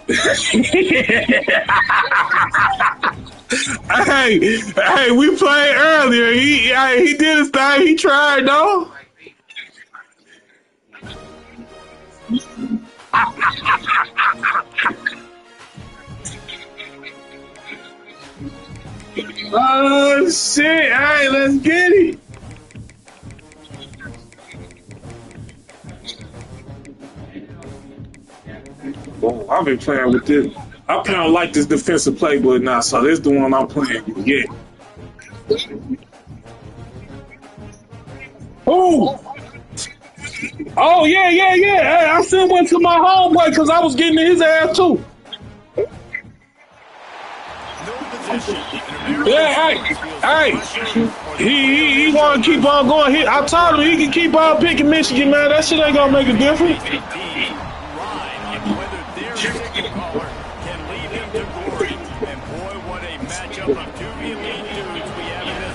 Hey, we played earlier. He did his thing. He tried though. Oh shit! Hey, let's get it. Oh, I've been playing with this. I kind of like this defensive playbook now, so this is the one I'm playing with. Yeah. Oh, oh yeah. Hey, I still went to my homeboy because I was getting his ass too. Yeah, he want to keep on going. I told him he can keep on picking Michigan, man. That shit ain't gonna make a difference.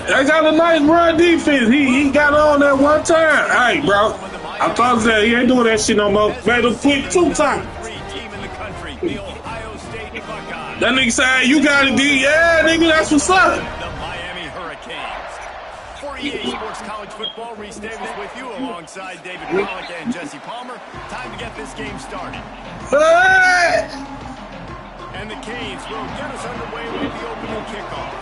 They got a nice run defense. He got on that one time. Hey, bro. I thought that he ain't doing that shit no more. Made him quit 2 times. That nigga said, you got it, D. Yeah, nigga, that's what's up. The Miami Hurricanes. 48 Sports College Football. Reese Davis with you alongside David Pollack and Jesse Palmer. Time to get this game started. Hey! And the Canes will get us underway with the opening kickoff.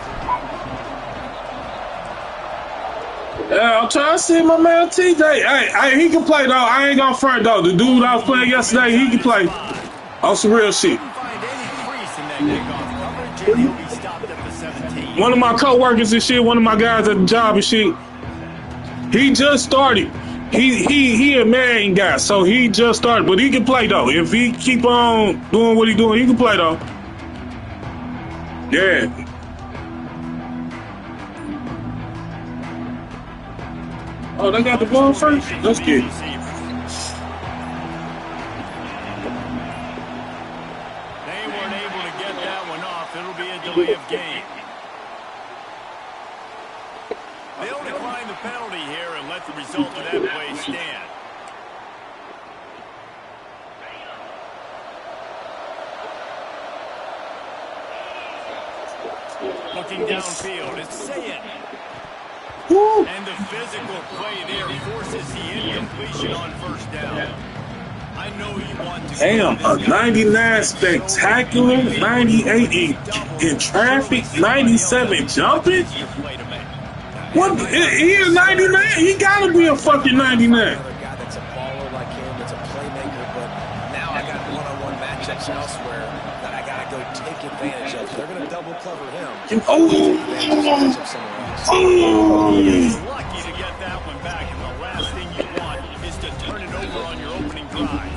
Yeah, I'm trying to see my man TJ. Hey, he can play though. I ain't gonna front though. The dude I was playing yesterday, he can play. On some real shit. One of my co-workers and shit, one of my guys at the job and shit, he just started. He a man guy, so he just started, but he can play though. If he keep on doing what he doing, he can play though. Yeah. Oh, they got the ball first? Let's get it. They weren't able to get that one off. It'll be a delay of game. They'll decline the penalty here and let the result of that play stand. Looking downfield, it's Sayed. And the physical play there forces the incompletion on first down. I know you want to. Damn, a 99 spectacular, 98 in traffic, 97 jumping. What? He is 99. He gotta be a fucking 99. That's a baller like him. That's a playmaker. But now I got one-on-one matchups elsewhere that I gotta go take advantage of. They're gonna double cover him. He's lucky to get that one back, and the last thing you want is to turn it over on your opening drive.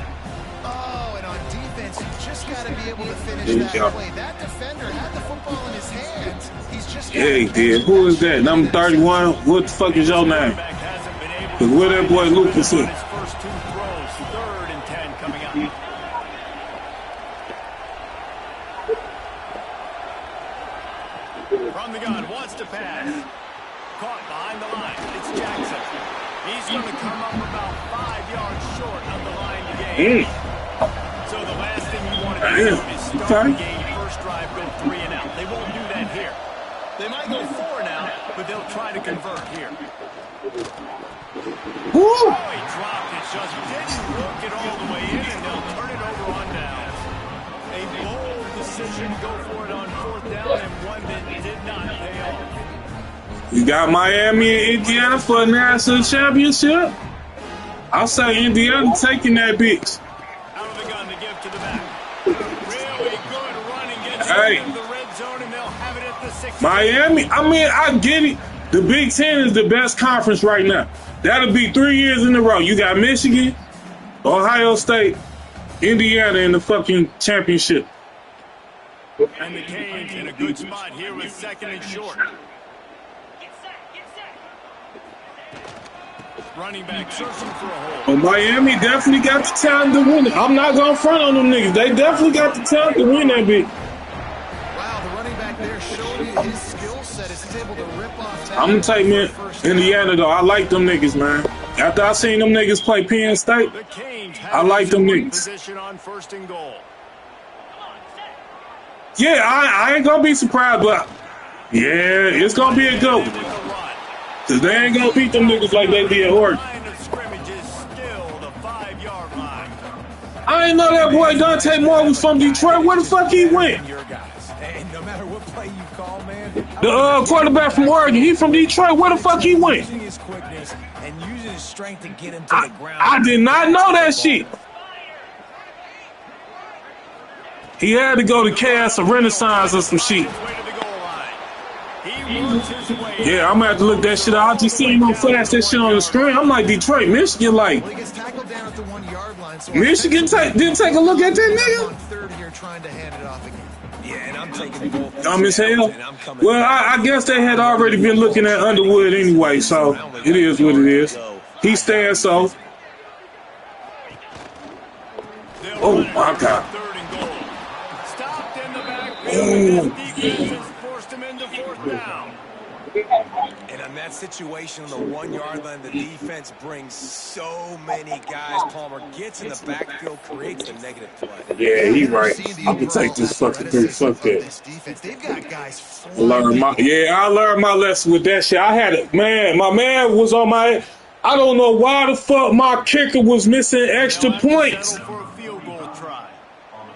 Oh, and on defense, you just got to be able to finish that play. That defender had the football in his hands. He's just yeah, he did. Who is that? Number 31? What the fuck is your name? Because where that boy Lucas is? His first 2 throws, 3rd and 10 coming up. From the gun, wants to pass. Caught behind the line. It's Jackson. He's going to come up about 5 yards short of the line to gain. So the last thing you want to do is start the game. First drive, go 3 and out. They won't do that here. They might go 4 now, but they'll try to convert here. Oh, he dropped it. Just didn't work it all the way in, and they'll turn it over on down. A bold decision to go for it on 4th down, and one that did not pay off. You got Miami and Indiana for a national championship. I'll say Indiana taking that bitch. Out of the gun to give to the back. Really good running gets in the red zone, and they'll have it at the 6. Miami, I mean, I get it. The Big Ten is the best conference right now. That'll be 3 years in a row. You got Michigan, Ohio State, Indiana in the fucking championship. And the Canes in a good spot here with 2nd and short. Running back searching for a hole. Well, Miami definitely got the talent to win it. I'm not going to front on them niggas. They definitely got the talent to win that bitch. Wow, the running back there showed you his skill set. Is able to rip off that. I'm going to take me Indiana, though. I like them niggas, man. After I seen them niggas play Penn State, I like them niggas. Position on 1st and goal. Yeah, I ain't gonna be surprised, but yeah, it's gonna be a good one. Cause they ain't gonna beat them niggas like they did Oregon. Line of scrimmage is still the 5-yard line. I ain't know that boy Dante Moore was from Detroit. Where the fuck he went? Your guys. And no matter what play you call, man. The quarterback from Oregon, he from Detroit. Where the fuck he went? Using his quickness and using his strength to get him to the ground. I did not know that shit. He had to go to Cass or Renaissance or some shit. Yeah, I'm gonna have to look that shit out. I just seen him flash that shit on the screen. I'm like, Detroit, Michigan, like, Well, he gets tackled down at the 1-yard line. So Michigan didn't take a look at that nigga. on third here, trying to hand it off again. Yeah, and I'm taking both. Dumb as hell. Well, I guess they had already been looking at Underwood anyway, so it is what it is. He stands so. Oh my God. Stopped in the backfield. Defense forced him into fourth down. And on that situation on the 1-yard line, the defense brings so many guys. Palmer gets in the backfield, creates a negative play. Yeah, he right. I can take this fucking thing. Fuck that. They've got guys I learned my lesson with that shit. I had it, man. My man was on my. I don't know why the fuck my kicker was missing extra points.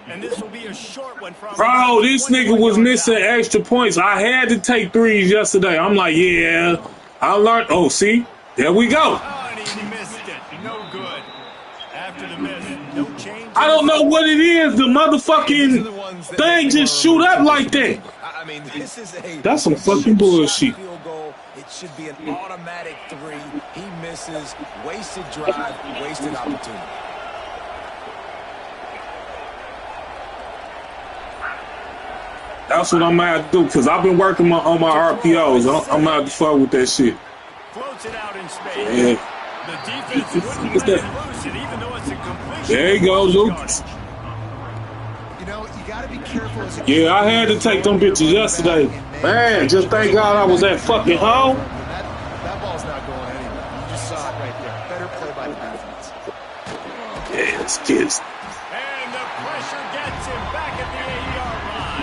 And this will be a short one from Bro, this nigga was missing extra points. I had to take threes yesterday. I'm like, yeah, I learned. Oh, see, there we go. Oh, and he missed it. No good. After the miss, no change. I don't know what it is. The motherfucking thing just shoot up like that. I mean, this is That's some fucking bullshit. Field goal. It should be an automatic 3. He misses. Wasted drive. Wasted opportunity. That's what I'm gonna have to do, because I've been working on my RPOs. I'm gonna have to fuck with that shit. Floats it out in space. Yeah. The defense wouldn't let it loose, and even though it's a completion. There you go, Lucas. You know, you got to be careful as a Yeah, I had to take them bitches yesterday. Man, just thank God I was at fucking home. That ball's not going anywhere. You just saw it right there. Better play by the defense. Yeah, it's kids. And the pressure gets him back at the 8-yard line.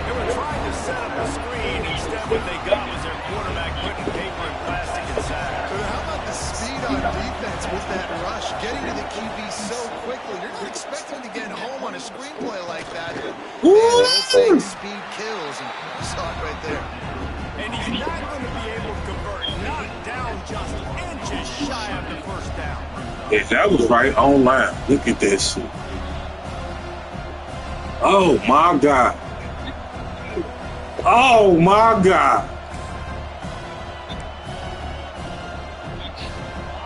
They were trying to set up a screen. Instead, what they got was their quarterback putting paper and plastic inside. But how about the speed on defense with that rush? Getting to the QB so quickly. You're not expecting to get home on a screenplay like that. Saying speed kills, and you saw it right there. And he's not going to be able to convert. Not down just inches shy of the first down. Yeah, that was right online. Look at that shit. Oh my God. Oh my God.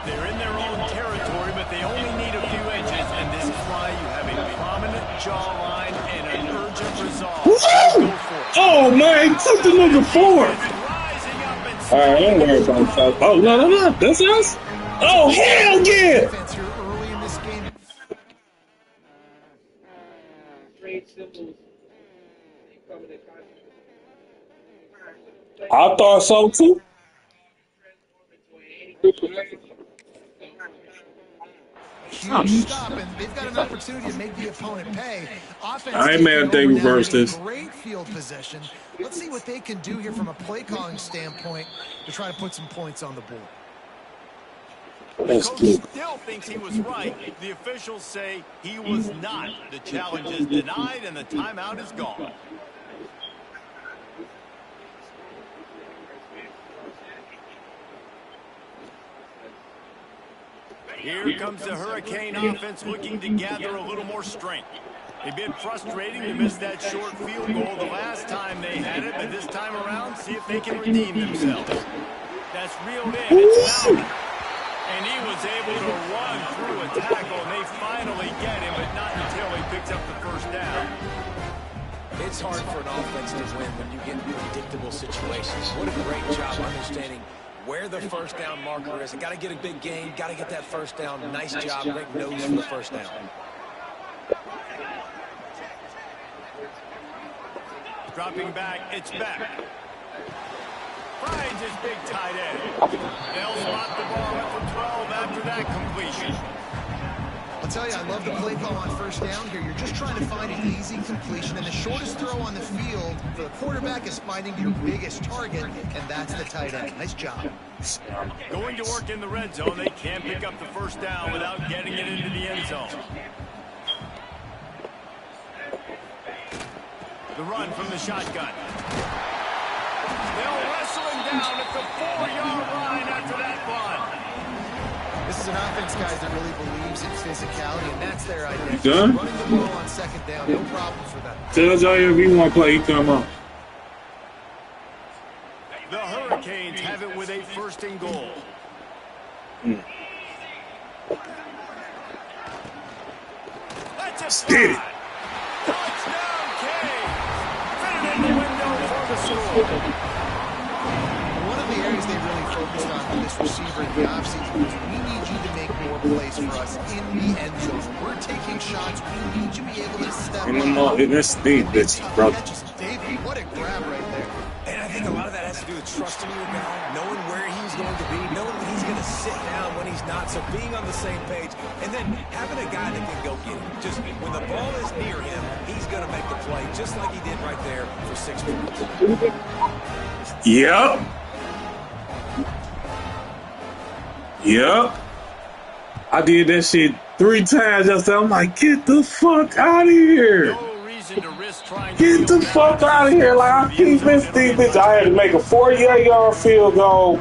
They're in their own territory, but they only need a few inches, and this is why you have a prominent jawline and an urgent resolve. Go for it. Oh man, took the nigga forward. Rising up and All right, don't worry about that. Oh no, that's us. Oh hell yeah! Defense here early in this game. I thought so too. Huge stop, and they've got an opportunity to make the opponent pay. Offense I ain't mad if they reverse this. Great field possession. Let's see what they can do here from a play calling standpoint to try to put some points on the board. That's Coach good. still thinks he was right. The officials say he was not. The challenge is denied, and the timeout is gone. Here comes the Hurricane offense looking to gather a little more strength. They've been frustrating to miss that short field goal the last time they had it, but this time around, see if they can redeem themselves. That's reeled in. It's Malcolm. And he was able to run through a tackle, and they finally get him, but not until he picks up the first down. It's hard for an offense to win when you get in predictable situations. What a great job understanding where the first down marker is. Got to get a big gain, got to get that first down. Nice job, great nose for the first down. Dropping back, it's back. Finds his big tight end. They'll spot the ball at the 12 after that completion. Let's tell you, I love the play call on first down here. You're just trying to find an easy completion, and the shortest throw on the field for the quarterback is finding your biggest target, and that's the tight end. Nice job. Going to work in the red zone, they can't pick up the first down without getting it into the end zone. The run from the shotgun. They'll wrestle him down at the 4-yard line after that run. This is an offense, guys, that really believes in physicality, and that's their identity. Done? Running the ball on second down, no problem for them. Tell Jair if he want to play, he come on. The Hurricanes have it with a first and goal. That's a Steady. touchdown, Canes. Fit it in the window for the score. One of the areas they really focused on with this receiver in the offseason was we need you to make more plays for us in the end zone. We're taking shots. We need you to be able to step And that's Steve, bitch, bro. David, what a grab right there. And I think a lot of that has to do with trusting your guy, knowing where he's going to be, knowing when he's going to sit down, when he's not, so being on the same page, and then having a guy that can go get it. Just when the ball is near him, he's going to make the play, just like he did right there for 6 points. Yep. Yep. I did that shit 3 times yesterday. I'm like, get the fuck out of here. No reason to risk trying Get the fuck out of here. Like, I keep missing these bitches. I had to make a 48-yard field goal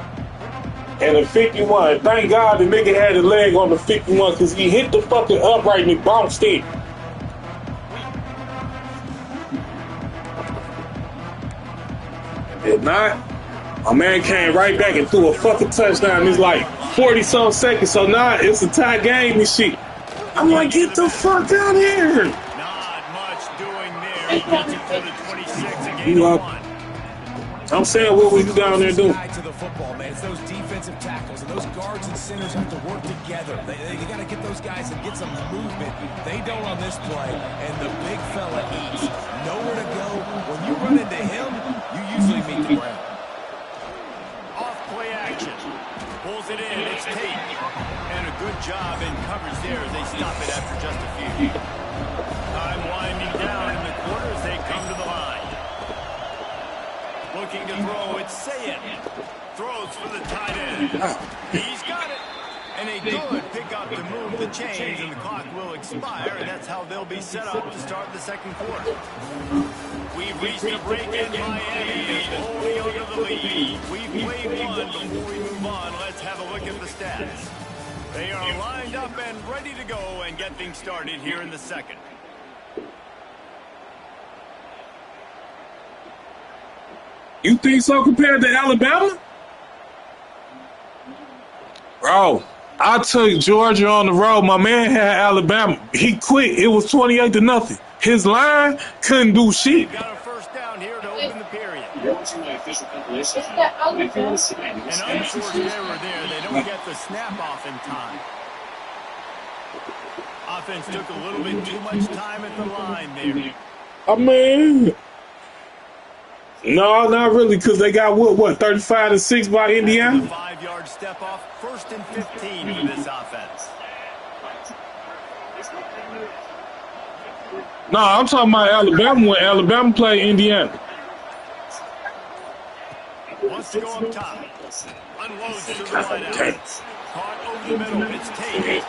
and a 51. Thank God the nigga had a leg on the 51 because he hit the fucking upright and he bounced it. If not, a man came right back and threw a fucking touchdown. It's like 40-some seconds, so now it's a tie game and shit. I'm like, get the fuck out of here. Not much doing there. He gets it to the 26 again. You up? I'm saying, what was you down there doing? To the football, man. It's those defensive tackles, and those guards and centers have to work together. They got to get those guys and get some movement. They don't on this play, and the big fella eats. Nowhere to go. When you run into him, you usually meet the ground. Off play action. Pulls it in. It's Tate. And a good job in coverage there as they stop it after just a few. Time winding down in the quarter as they come to the line. Looking to throw, it's Sayed. Throws for the tight end. He's got it. And a good pickup to move the chains, and the clock will expire, and that's how they'll be set up to start the second quarter. We've reached a break in Miami, holding on to the lead. We've played one. Before we move on, let's have a look at the stats. They are lined up and ready to go and get things started here in the second. You think so compared to Alabama? Bro, I took Georgia on the road. My man had Alabama. He quit. It was 28-0. His line couldn't do shit. Got a first down here to open the period. You're watching my official compilation. An unforced error there. They don't get the snap off in time. Offense took a little bit too much time at the line there. I mean, no, not really, because they got what 35-6 by Indiana. 5-yard step off, 1st and 15 for this offense. No, I'm talking about Alabama when Alabama played Indiana. Wants to go up top. Unloads to the wide out. Caught over the middle. It's Tate.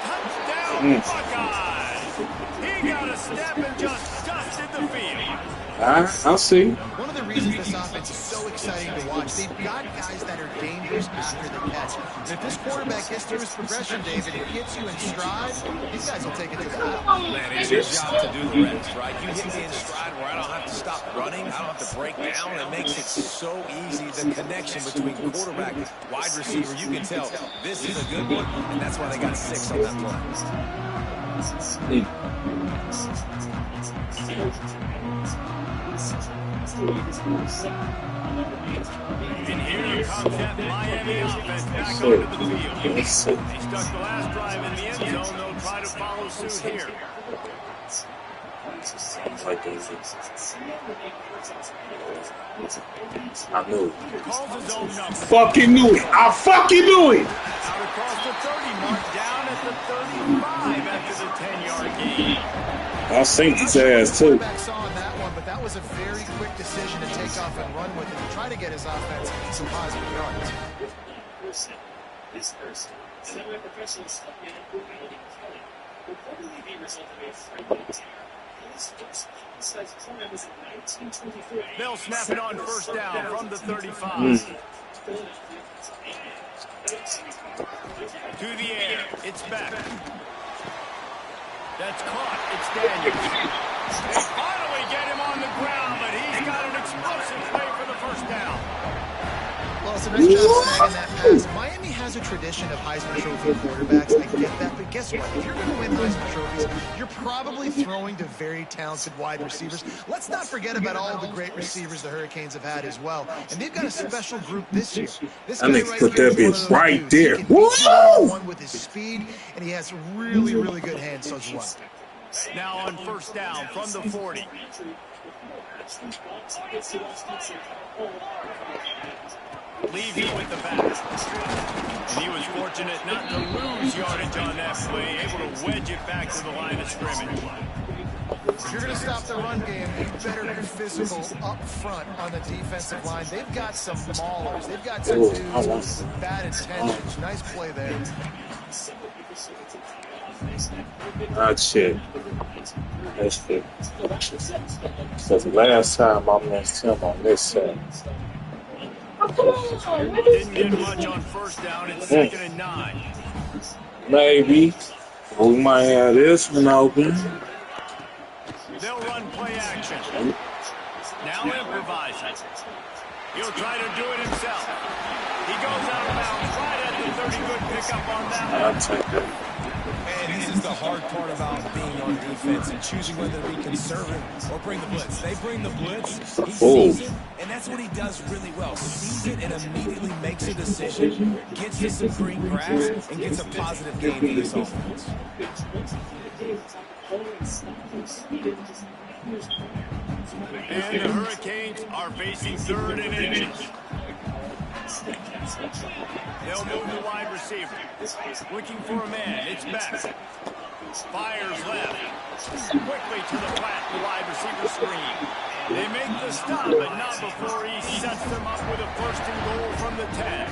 Touchdown, Buckeyes. He got a step and just dusted the field. I'll see. One of the reasons this offense is so exciting to watch, they've got guys that are dangerous after the catch. And if this quarterback gets through his progression, David, and gets you in stride, these guys will take it to the house. Man, it's your job to do the rest, right? You hit me in stride where I don't have to stop running, I don't have to break down. It makes it so easy, the connection between quarterback and wide receiver. You can tell this is a good one, and that's why they got 6 on that play. And here comes that Miami offense back onto the field. They stuck the last drive in the end zone. They'll try to follow suit here. I knew it. Calls his own number. Fucking knew it. I fucking knew it. Out across the 30 mark, down 35 after the 10-yard gain. I synced his ass too. Quarterback saw on that one, but that was a very quick decision to take off and run with it to try to get his offense some positive yards. This person, semi-professional stuntman Reality Kelly, reportedly the result of a friendly tear. His first size corner was in 1923. They'll snap it on first down from the 35. To the air. It's back. That's caught. It's Daniels. They finally get him on the ground, but he's got an explosive play for the first down. Well, it's a nice job snagging that pass. Miami has a tradition of Heisman Trophy quarterbacks. I get that, but guess what? If you're going to win Heisman Trophies, you're probably throwing to very talented wide receivers. Let's not forget about all the great receivers the Hurricanes have had as well. And they've got a special group this year. This guy right put here that is bitch one of those right dudes. there. He can beat one with his speed, and he has really, really good hands as well. Now on first down from the 40. Levy with the back. And he was fortunate not to lose yardage on that play, able to wedge it back to the line of scrimmage. If you're going to stop the run game, you better be physical up front on the defensive line. They've got some maulers. They've got some dudes with bad intentions. Nice play there. That's it. That's it. Because last time I missed him on this side. Didn't get much on first down. It's 2nd and 9. Maybe. We might have this one open. They'll run play action. Now improvising. He'll try to do it himself. He goes out of bounds right at the 30. Good pickup on that one. I'll take that. And this is the hard part about being on defense and choosing whether to be conservative or bring the blitz. They bring the blitz, he sees it, and that's what he does really well. Sees it and immediately makes a decision, gets to some green grass, and gets a positive gain for this offense. And the Hurricanes are facing 3rd and inches. They'll move the wide receiver. Looking for a man. It's back. Fires left. Quickly to the flat. The wide receiver screen. They make the stop, but not before he sets them up with a 1st and goal from the 10.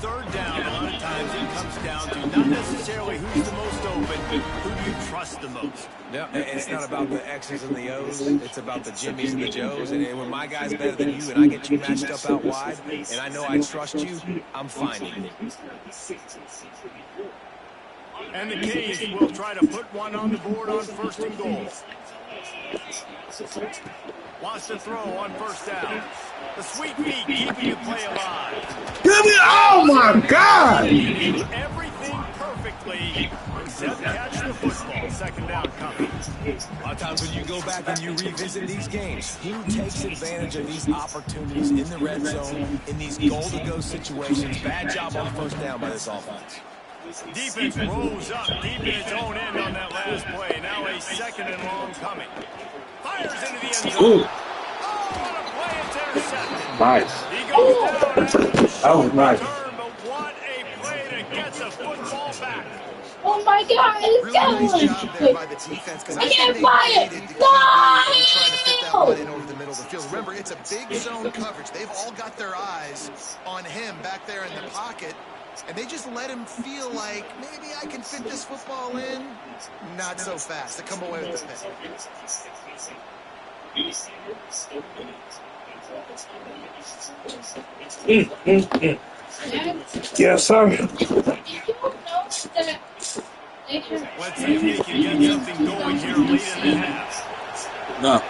3rd down, a lot of times it comes down to not necessarily who's the most open, but who do you trust the most. Yeah, it's not about the X's and the O's. It's about the Jimmies and the Joes. And when my guy's better than you and I get you matched up out wide, and I know I trust you, I'm finding you. And the Canes will try to put one on the board on 1st and goal. Wants to throw on first down. The sweet feet keeping the play alive. Give me, oh my God! Everything perfectly except catch the football. Second down coming. A lot of times when you go back and you revisit these games, who takes advantage of these opportunities in the red zone, in these goal-to-go situations? Bad job on first down by this offense. Defense rolls up deep in its own end on that last play. Now a 2nd and long coming. Fires into the end zone. Ooh. Oh, what a play. It's intercepted. Nice. He goes down after the That was nice. return, but what a play to get the football back. Oh my God, it's Really nice going! job there by the defense, because I I think can't they buy it. needed to keep No! trying to fit that one in over the middle of the field. Remember, it's a big zone coverage. They've all got their eyes on him back there in the pocket, and they just let him feel like, maybe I can fit this football in. Not so fast. They come away with the pick. Yes, sir. Did you know that they have Let's see if they can get something going here late in the half. No.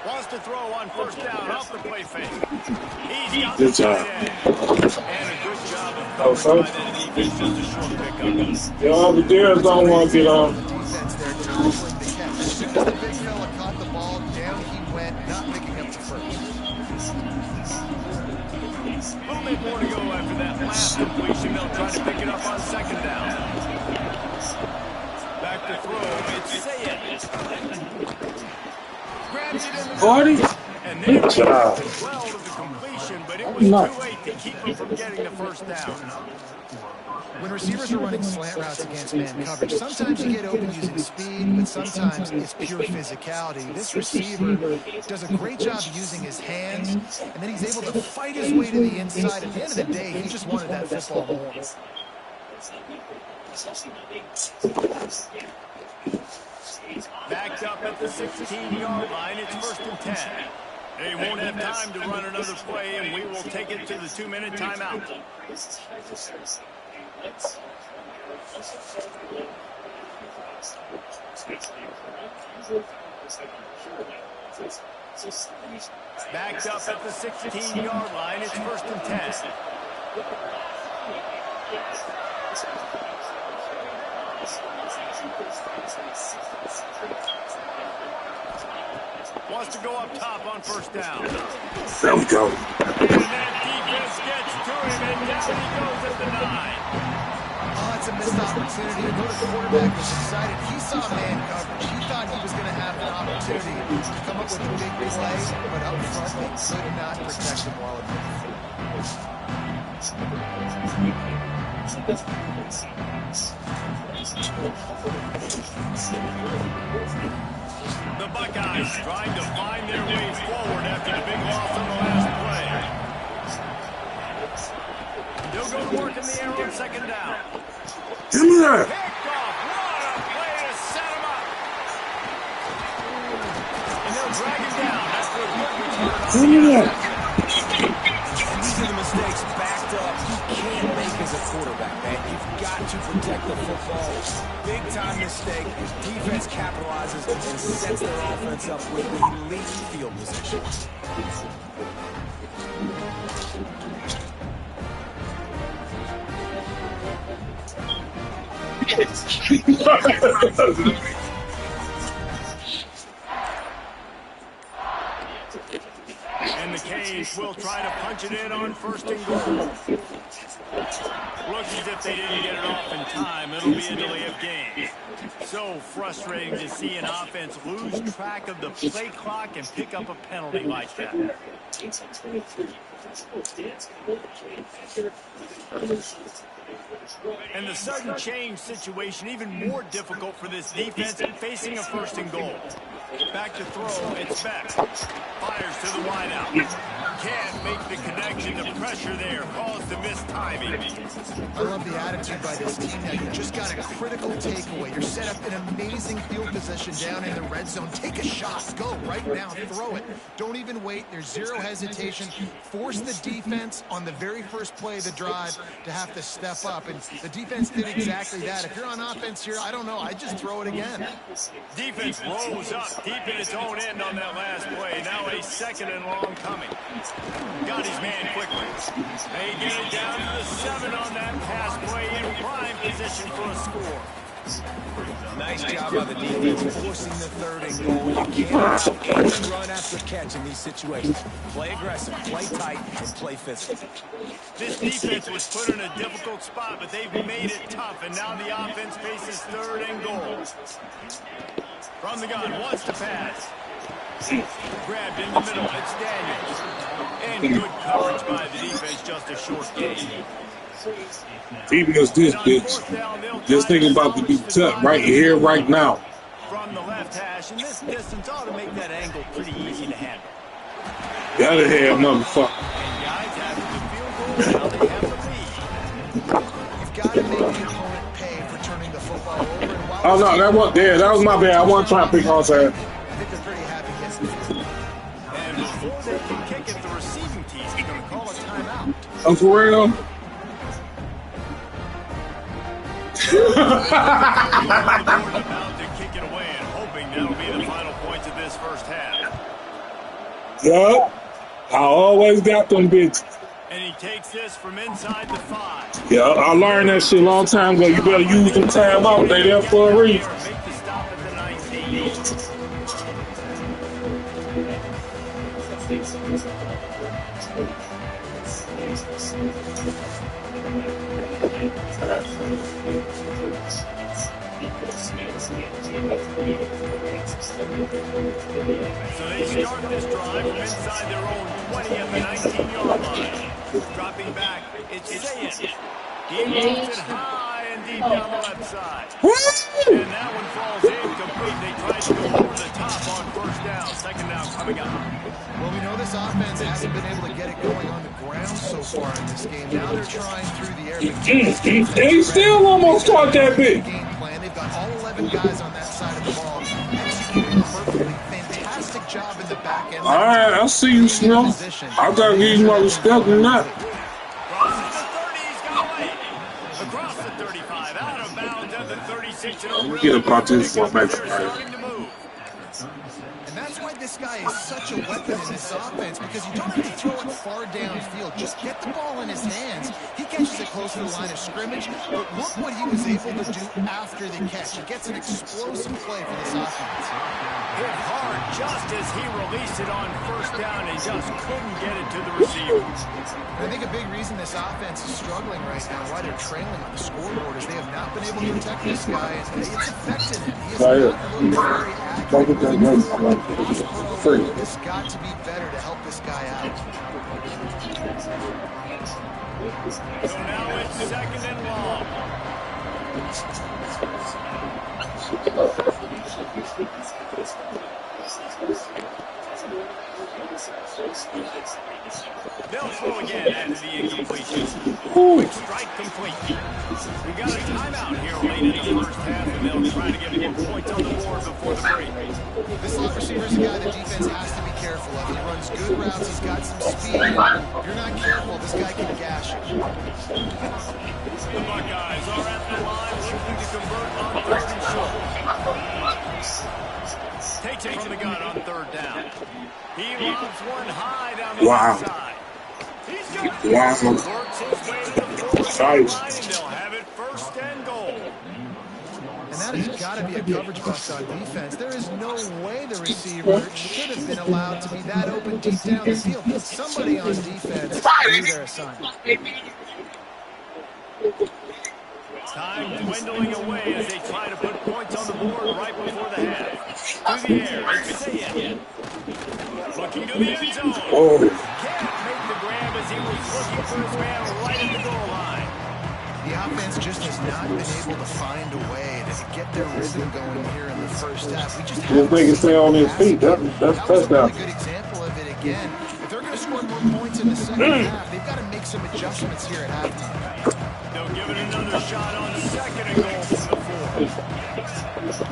Wants to throw on first down off the play fake. He's got Good the job. tight end. And a good job of Oh, covering by so? that defense. Just a short pickup. Y'all, the Deers don't want to get on. Defense there, toppling the catch. As soon as the big fella caught the ball, down he went, not picking up the first. A little bit more to go after that last completion. They'll try to pick it up on 2nd down. Back to throw. It's Sayed. Grabs it in the 40? and Good then job. well to the completion, but it was too late to keep them from getting the first down. When receivers are running slant routes against man coverage, sometimes you get open using speed, but sometimes it's pure physicality. This receiver does a great job using his hands, and then he's able to fight his way to the inside. At the end of the day, he just wanted that football more. Backed up at the 16-yard line, it's 1st and 10. They won't have time to run another play, and we will take it to the 2-minute timeout. Backed up at the 16-yard line, it's 1st and 10. Wants to go up top on 1st down. There we go. And that defense gets to him, and down he goes at the 9. Oh, it's a missed opportunity. You know, the quarterback was excited. He saw man coverage. He thought he was going to have an opportunity to come up with a big play, but up front, they could not protect the ball. The Buckeyes trying to find their way forward after the big loss on the last play. They'll go to work in the air on 2nd down. Give me that. Picked off. What a play to set him up. And they'll drag him down after a good return. Give me that. These are the mistakes backed up you can't make as a quarterback, man. You've got to protect the football. Big time mistake. Defense capitalizes and sets their offense up with elite field position. And the Canes will try to punch it in on 1st and goal. Looks as if they didn't get it off in time. It'll be a delay of game. So frustrating to see an offense lose track of the play clock and pick up a penalty like that. And the sudden change situation even more difficult for this defense facing a 1st and goal. Back to throw, it's Beck. Fires to the wideout. Can't make the connection. The pressure there caused the missed timing. I love the attitude by this team now. You just got a critical takeaway. You're set up in amazing field position down in the red zone. Take a shot. Go right now. Throw it. Don't even wait. There's zero hesitation. Force the defense on the very first play of the drive to have to step up. And the defense did exactly that. If you're on offense here, I don't know. I'd just throw it again. Defense rose up deep in its own end on that last play. Now a 2nd and long coming. Got his man quickly. They get it down to the 7 on that pass play in prime position for a score. Nice job by the defense forcing the 3rd and goal. You can't run after catch in these situations. Play aggressive, play tight, and play physical. This defense was put in a difficult spot, but they've made it tough, and now the offense faces 3rd and goal. From the gun, wants to pass. Grabbed in the middle, it's Daniels. And good coverage by the defense, just a short gain. Even as this bitch, this thing about to be cut right here, right now. From the left hash, and this distance ought to make that angle pretty easy to handle. Got to have motherfucker. And guys, after the field goal, now they have the lead. You've got to make the opponent pay for turning the football over. And while Oh no, that was there. That was my bad. I wasn't trying to pick on side. I think they're pretty happy against the And before they can kick it, the receiving team's going to call a timeout. Oh, for real? About to kick it away and hoping that'll be the final points of this first half. Yup. I always got them bitches. And he takes this from inside the 5. Yeah, I learned that shit a long time ago. You better use them time out. They there for a reason. Make the stop at the 19. So they start this drive from inside their own 20 at the 19-yard line. Dropping dropping back. It's Sayan. He moves it high and deep down the left side. And that one falls incomplete. They tried to go over the top on first down. Second down coming up. Well, we know this offense hasn't been able to get it going on the ground so far in this game. Now they're trying through the air. They still almost caught that bit. Game plan. They've got all 11 guys on that side of the ball, executing perfectly. Fantastic job in the back end. All right, I see you, Snow. I gotta give you my respect on that. Crosses the 30, he's got away. Across the 35, out of bounds at the 36. Get about this one, man. And that's why this guy is such a weapon in this offense, because you don't have to throw it far downfield. Just get the ball in his hands. He catches it close to the line of scrimmage, but look what he was able to do after the catch. He gets an explosive play for this offense. Hit hard just as he released it on first down and just couldn't get it to the receiver. I think a big reason this offense is struggling right now, why they're trailing on the scoreboard, is they have not been able to protect this guy, and it's affected him. He has not looked very accurate. This got to be better to help this guy out. So now it's second and long. They'll throw again after the incompletion. Quick strike complete. We got a timeout here late in the first half, and they'll try to get more points on the board before the break. This slot receiver is a guy the defense has to be careful of. He runs good routes. He's got some speed. If you're not careful, this guy can gash you. The Buckeyes are at the line looking to convert on third and short. Takes it from the gun on third down. He lobs one high down the left side. He's got it. Works his way to the forward line, and they'll have it first and goal. And that has got to be a coverage bust on defense. There is no way the receiver should have been allowed to be that open deep down the field. But somebody on defense knew their assignment. Time dwindling away as they try to put points on the board right before the half. Through the air, it's Sayan. Looking to the end zone. Can't make the grab as he was looking for his man right at the goal line. The offense just has not been able to find a way to get their rhythm going here in the first half. We just haven't seen stay on his feet. That's touchdown. That was a really good example of it again. If they're going to score more points in the second half, they've got to make some adjustments here at halftime. They'll give it another shot on second and goal from the 4.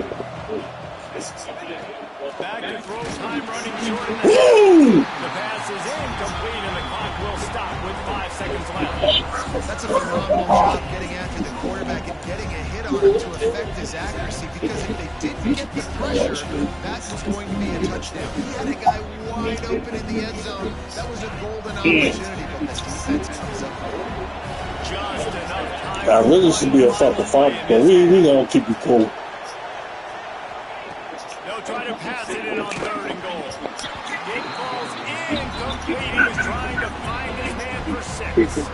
Back to throw time running short in the half. The pass is incomplete and the clock will stop with 5 seconds left. That's a phenomenal job getting after the quarterback and getting a hit on him to affect his accuracy, because if they didn't get the pressure, that was going to be a touchdown. He had a guy wide open in the end zone. That was a golden opportunity, but the defense comes up with it. Just enough time. That really should be a fucking fumble, but we gonna keep it cool. They'll try to pass it in on third and goal. It falls incomplete. He was trying to find his man for 6.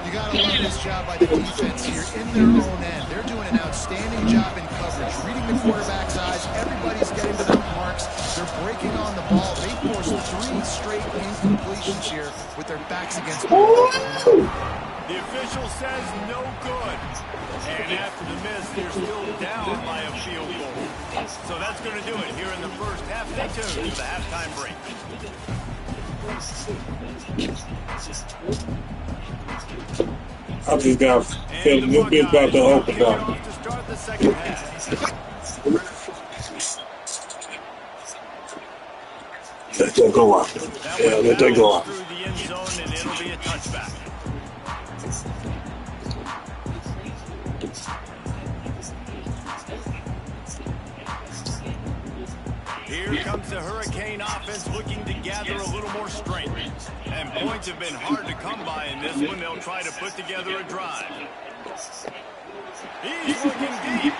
You got to love this job by the defense here in their own end. They're doing an outstanding job in coverage, reading the quarterback's eyes. Everybody's getting to their marks. They're breaking on the ball. They forced 3 straight incompletions here with their backs against the wall. The official says no good. And after the miss, they're still down by a field goal. So that's going to do it here in the first half. Stay tuned to the halftime break. I just got feeling this bitch about to open up. To start the second half. Let that go out. Yeah, let that go out. Through the end zone, and it'll be a touchback. Here comes the Hurricane offense looking to gather a little more strength. And points have been hard to come by in this one. They'll try to put together a drive. He's looking deep.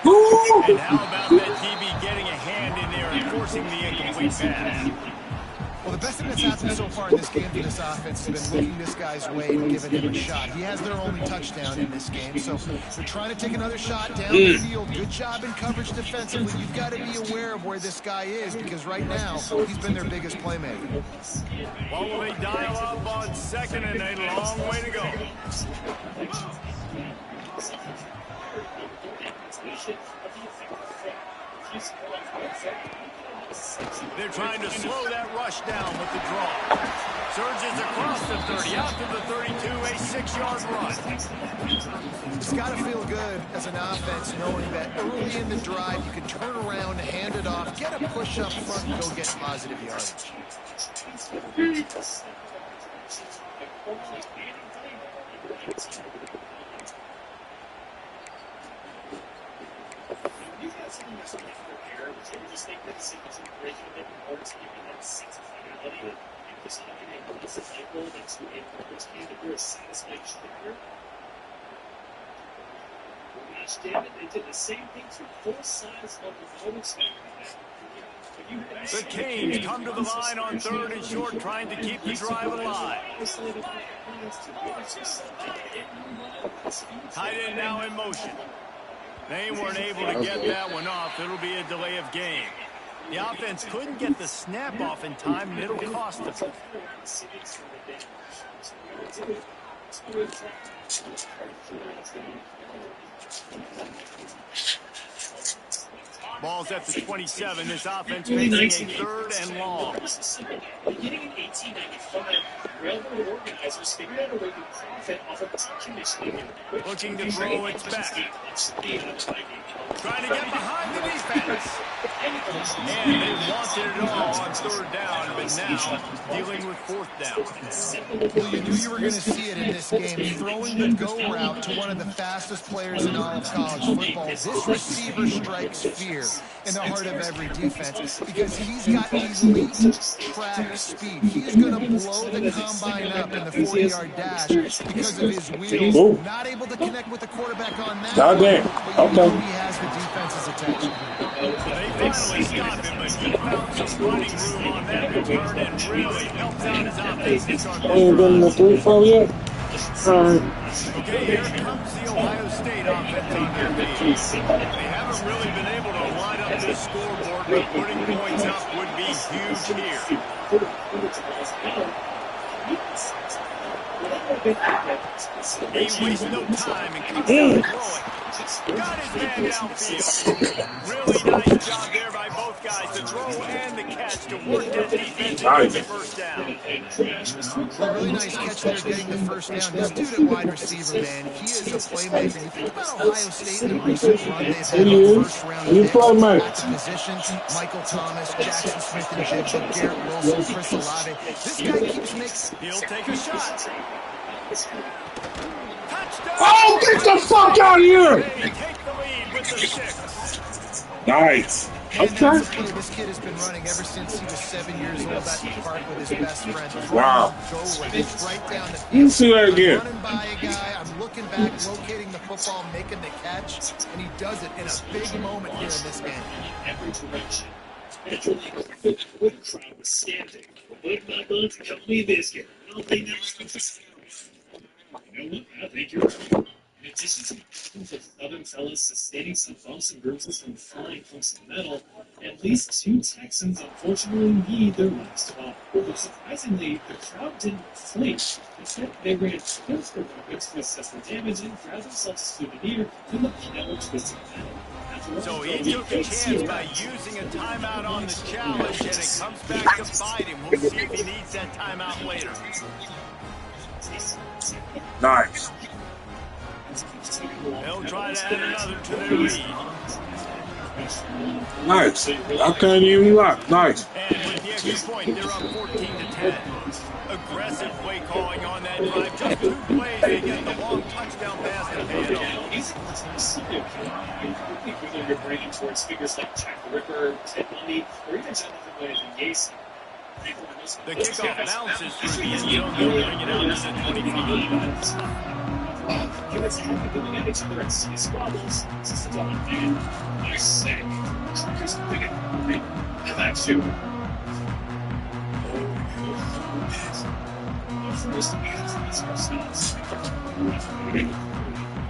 And how about that DB getting a hand in there and forcing the incomplete pass? Well, the best thing that's happened so far in this game for this offense has been looking this guy's way and giving him a shot. He has their only touchdown in this game, so they're trying to take another shot down the field. Good job in coverage defensively. You've got to be aware of where this guy is, because right now he's been their biggest playmaker. Well, will they dial up on second and a long way to go. They're trying to slow that rush down with the draw. Surges across the 30, out to the 32, a 6-yard run. It's got to feel good as an offense knowing that early in the drive you can turn around, hand it off, get a push up front, and go get positive yardage. They did the same thing to both sides of the voting spectrum. The Canes come to the line on 3rd and short, trying to keep the drive alive. Tight end now in motion. They weren't able to get that one off. It'll be a delay of game. The offense couldn't get the snap off in time, and it'll cost them. Ball's at the 27. This offense facing a 3rd and long. Beginning in 1895, railroad organizers figured out a way to profit off of decommissioning. Looking to throw, it's back. Trying to get behind the defense. And they wanted it all on 3rd down, but now dealing with 4th down. Well, you knew you were going to see it in this game. Throwing the go route to one of the fastest players in all of college football. This receiver strikes fear in the heart of every defense because he's got elite track speed. He's going to blow the combine up in the 40-yard dash because of his wheels. Ooh. Not able to connect with the quarterback on that. Goddamn. But you know Okay. he has the defense's attention. They finally stopped him, but he found some running room on that return and really helped out his offense to start this Ain't been in the drive. 3-4 yet? Okay, here comes the Ohio State offense on their feet. They haven't really been able to line up this scoreboard, but putting points up would be huge here. He wastes no time and comes out throwing. Got his man downfield. Really nice job there by both guys, the throw and the catch to work that defense and get the first down. A really nice catch there getting the first down. This dude at wide receiver, man, he is a playmaker. You think about Ohio State in the recent run they've had on first round picks at the position. Michael Thomas, Jackson Smith and Jigba, Garrett Wilson, Chris Olave. This guy keeps making... He'll take a shot. Touchdown! Oh, get the fuck out of here! They take the lead with the 6. Nice. And that's Okay. the play this kid has been running ever since he was 7 years old at the park with his best friend. Wow. Go right, it's right down the field. You see that again. I'm running by a guy, I'm looking back, locating the football, making the catch, and he does it in a big moment here in this game. Every direction. Naturally, the crowd was standing. But not going to tell me this kid. I don't think that's you know what? I think you're right. In addition to the Southern fellas sustaining some bumps and bruises from flying clumps of metal, at least 2 Texans unfortunately need their last fall. But surprisingly, the crowd didn't flinch. Instead, they ran towards the weapons to assess the damage and grab themselves a souvenir from the pile of twisted metal. So he took a chance by using a timeout on the challenge, and it comes back to bite him. We'll see if he needs that timeout later. Nice. They'll try to add another to their lead. Nice. I can't even lie. Nice. And with the extra point, they're up 14-10. Aggressive play calling on that drive. Just 2 plays, they get the long touchdown pass to Pano. Whether you're bringing towards figures like Jack the Ripper, Ted Bundy, or even Jonathan Williams and Yates. The kickoff bounces through the end zone. They'll bring it out to the 25. Units have been going at each other and see squabbles. Systems on man. Nice sack. Truckers big it. How about you? First, these are stops.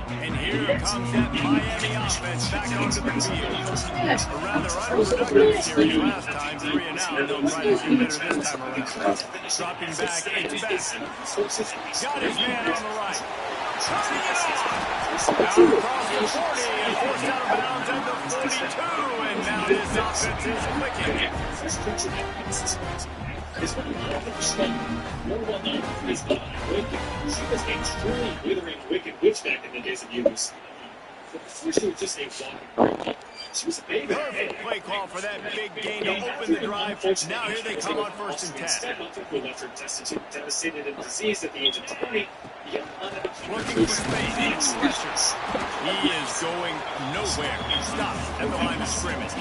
And here comes that Miami offense back onto the field. A rather unproductive series last time, 3 and out. They'll try to do better this time around. Dropping back, it's Beck. Got his man on the right. Turning it on. Out across the 40 and forced out of bounds at the 42. And now this offense is clicking. Is one of the more well known for his Wicked. She was a truly withering wicked witch back in the days of use. Before she was just a walking. She was a baby. Perfect play call for that big gain to open the drive. Now here they come on 1st and 10. Who left her destitute, devastated, and diseased at the age of 20. Looking for space. Pressures. He is going nowhere. Stop at the line of scrimmage.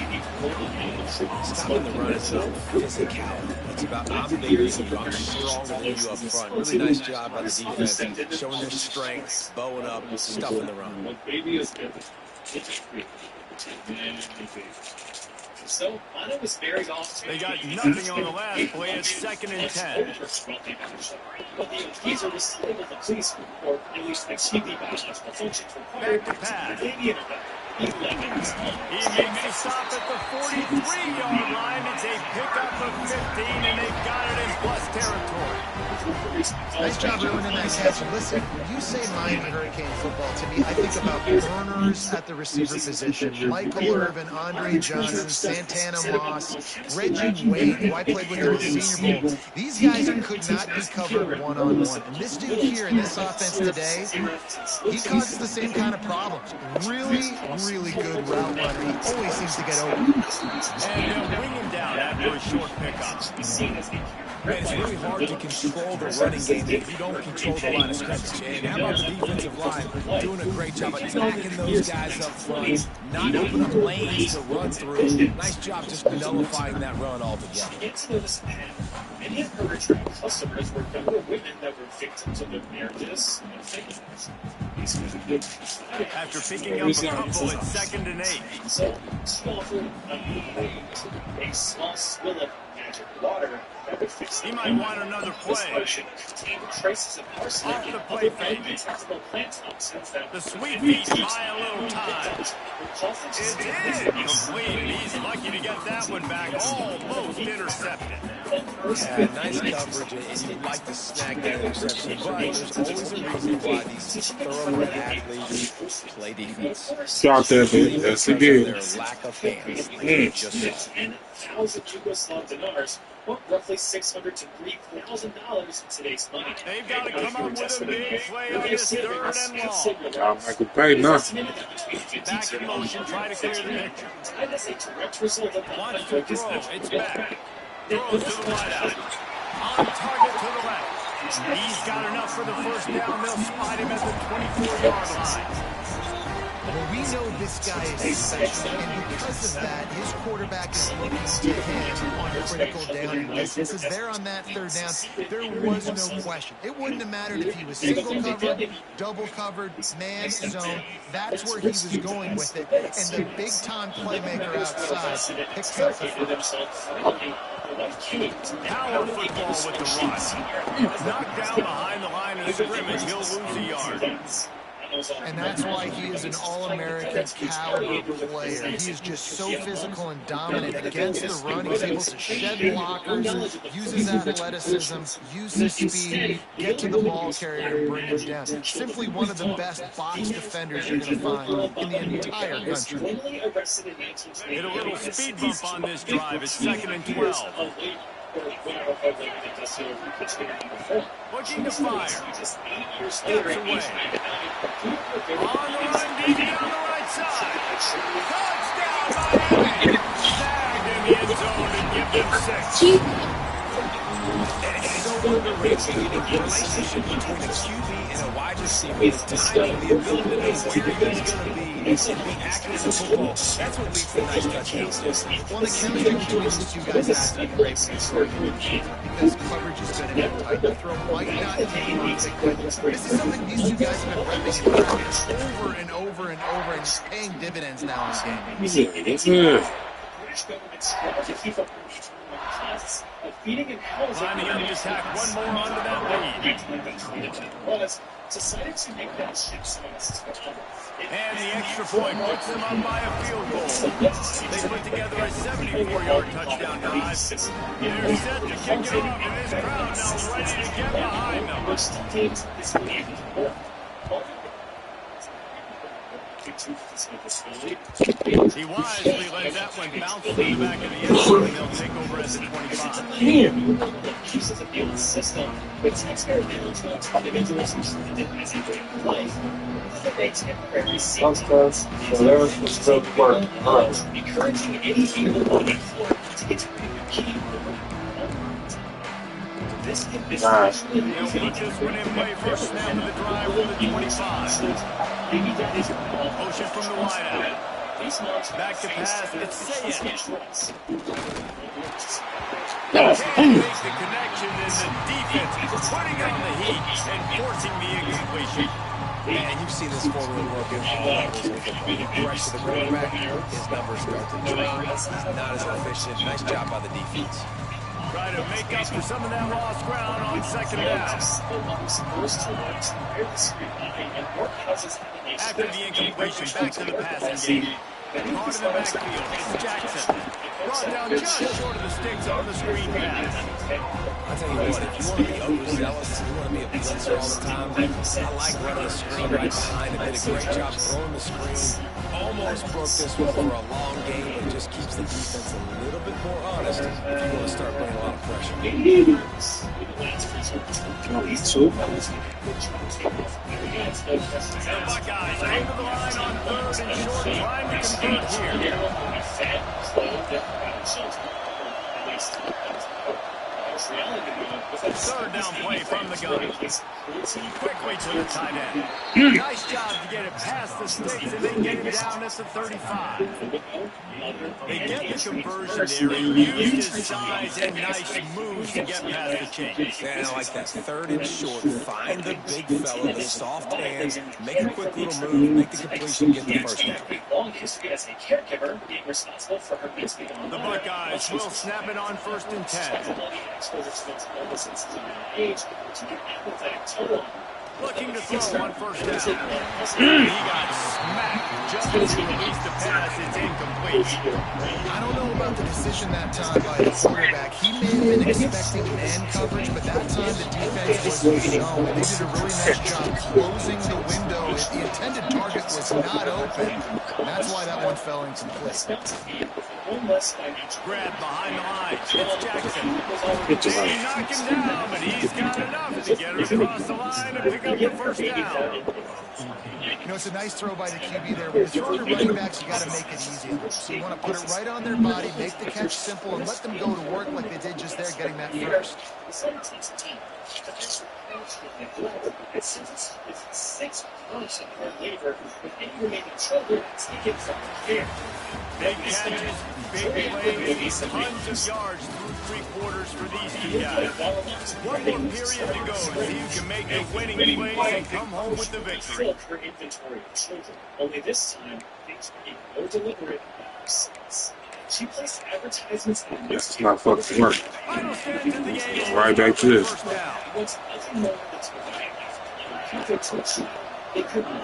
Stopping the run is physicality. It's about I'm bigger than you, I'm stronger than you up front. Really nice job by the defense, showing their strength, bowing up, stuffing the run. So, Anna was buried off. They got nothing on the last play. It's 2nd and 10. But the accuser was still able to police, or at least achieve the biological functions required Back to pass. He makes a stop at the 43-yard line. It's a pickup of 15, and they've got it in plus territory. Nice job ruining that catch. Listen, when you say Miami Hurricane football, to me, I think about burners at the receiver position. Michael Irvin, Andre Johnson, Santana Moss, Reggie Wade, who I played with in the Senior Bowl. These guys could not be covered one-on-one. And this dude here in this offense today, he causes the same kind of problems. Really good route running. He always seems to get open. And they'll bring him down after a short pickup. Man, it's really hard to control the running game if you don't control the line of scrimmage. And how about the defensive line doing a great job attacking those guys up front, not opening up lanes to run through. Nice job just nullifying that run altogether. Many of her returning customers were younger women that were victims of their marriages and failures. After picking up a couple, it's 2nd and 8. So, she offered a small swill of magic water that would fix He might want another This play. potion contained traces of arsenic Off the and play other fake. undetectable plant toxins that The sweet beats by a little time. would cause them to It's stay incomplete. He's lucky to get that one back. Almost intercepted. Yeah, nice coverage, and you'd like to snag that interception, but there's always a reason why these thoroughbred athletes play defense. Drop that bit. Yes, he did. Their lack of hands, like you just saw. 10,000 Yugoslav dinars, or roughly $600 to $3,000 in today's money. They've got to come up with a big play on this 3rd and long. Y'all Michael Payne, nah. Back in motion, try to clear the picture. That is a direct result of the Wants to throw. It's back. Throws to the wideout. On target to the left. He's got enough for the 1st down. They'll spot him at the 24-yard line. Well, we know this guy is special, and because of that, his quarterback is looking to him on critical down instances. There on that 3rd down, there was no question. It wouldn't have mattered if he was single covered, double covered, man zone. That's where he was going with it. And the big-time playmaker outside picks up the first. Power football with the run. Knocked down behind the line of scrimmage. He'll lose a yard. And that's why he is an All-American caliber player. He is just so physical and dominant against the run. He's able to shed blockers, use his athleticism, use his speed, get to the ball carrier and bring him down. Simply one of the best box defenders you're going to find in the entire country. Hit a little speed bump on this drive. It's 2nd and 12. Looking to fire. Steps away. On the run, deep down the right side. Touchdown, Miami. Snagged in the end zone to give them 6. It's so underrated. The relationship between a QB and a wide receiver is timing, the ability to know where he's going to be and be accurate in football. That's what leads to nice touchdowns. Well, the chemistry between these two guys has to be great because coverage is good and tight. The throw might not take on big, but this is something these two guys have been repping in practice over and over and over, and it's paying dividends now in the game. British government swore to keep up costs of feeding and housing. Lining up to tack one more onto that lead. was, decided to make that shift so it's And the extra point puts them up by a field goal. They put together a 74-yard touchdown drive. They're set to kick it off, and this crowd now ready to get behind them. He wisely let that one bounce to the back of the end zone, and they'll take over at the 25. Uses a field system with taxpayer management individuals who did as a great life. They temporarily So there was the stroke work. encouraging any people on the floor to get to the key. This They'll put this one in play first snap of the drive from the 25. Motion from the wideout. Back to pass, it's Sayed. Can't make the connection, and the defense putting on the heat and forcing the incompletion. And you've seen this forward work at all levels of football. You pressure the quarterback, his numbers start to drop. He's not as efficient. Nice job by the defense. Try to make up for some of that lost ground on second down. After the incompletion, back to the passing game. Caught in the backfield, it's Jackson. Brought down just short of the sticks on the screen pass. I'll tell you what, if you want to be overzealous, you want to be a blitzer all the time, I like running the screen right behind him. Did a great job throwing the screen. Almost broke this one for a long game, but just keeps the defense a little bit more honest if you want to start playing a lot of pressure. The Buckeyes over the line on third and short, trying to convert here. Third down play from the gun. Quickly to the tight end. Nice job to get it past the sticks and then get it down at the 35. They get the conversion there and use his size and nice moves to get past the chains. And I like that third and short. Find the big fella, the soft hands, make a quick little move, make the completion, get the first down. Long history as a caregiver, being responsible for her kids being on The Buckeyes will snap it on 1st and 10. Looking to throw on first down. He got smacked just as he released the pass. It's incomplete. I don't know about the decision that time by the quarterback. He may have been expecting man coverage, but that time the defense was zone. They did a really nice job closing the window. The intended target was not open. That's why that one fell incomplete. Grab behind the line. It's Jackson. They knock him down, but he's got enough to get her across the line and pick up the first down. You know, it's a nice throw by the QB there. When you're throwing to running backs, you got to make it easy. So you want to put it right on their body, make the catch simple, and let them go to work like they did just there, getting that first. Big catches, big plays, tons of yards through 3 quarters for these two guys. One more period to go to see who can make the winning plays and come home with the victory. Her inventory of children. Only this time, things were being more deliberate about her sins. She placed advertisements in the That's not fucking work. Final stand to the game. Right back to this. First down. wants nothing more than to provide people to achieve.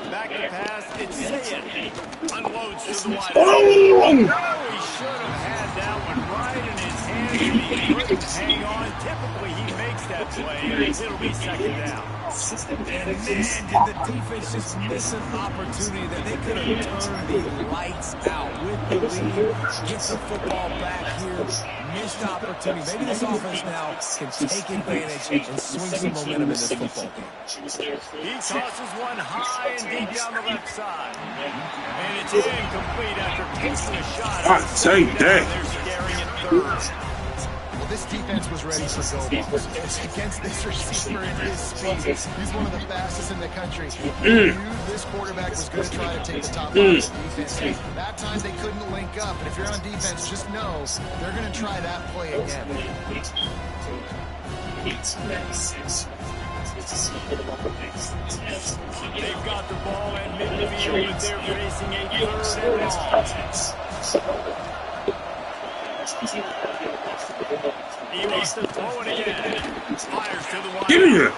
Back to pass, it's Sayed. Unloads to the wide. Oh! He should have had that one right in his hands, and he couldn't hang on. Typically, he makes that play, and it'll be second down. And man, did the defense just miss an opportunity that they could have turned the lights out with the lead, get the football back here, missed opportunity. Maybe this offense now can take advantage and swing some momentum in this football game. He tosses one high and deep down the left side. And it's incomplete after taking a shot. I'll take that. They're scaring it third. Well, this defense was ready for go-balls. Against this receiver and his speed, he's one of the fastest in the country. Knew this quarterback was going to try to take the top off the defense. That time they couldn't link up, and if you're on defense, just know they're going to try that play again. 1896. They've got the ball at midfield, but they're facing a third and long. He wants to throw it again. Fires to the wide. Get in here.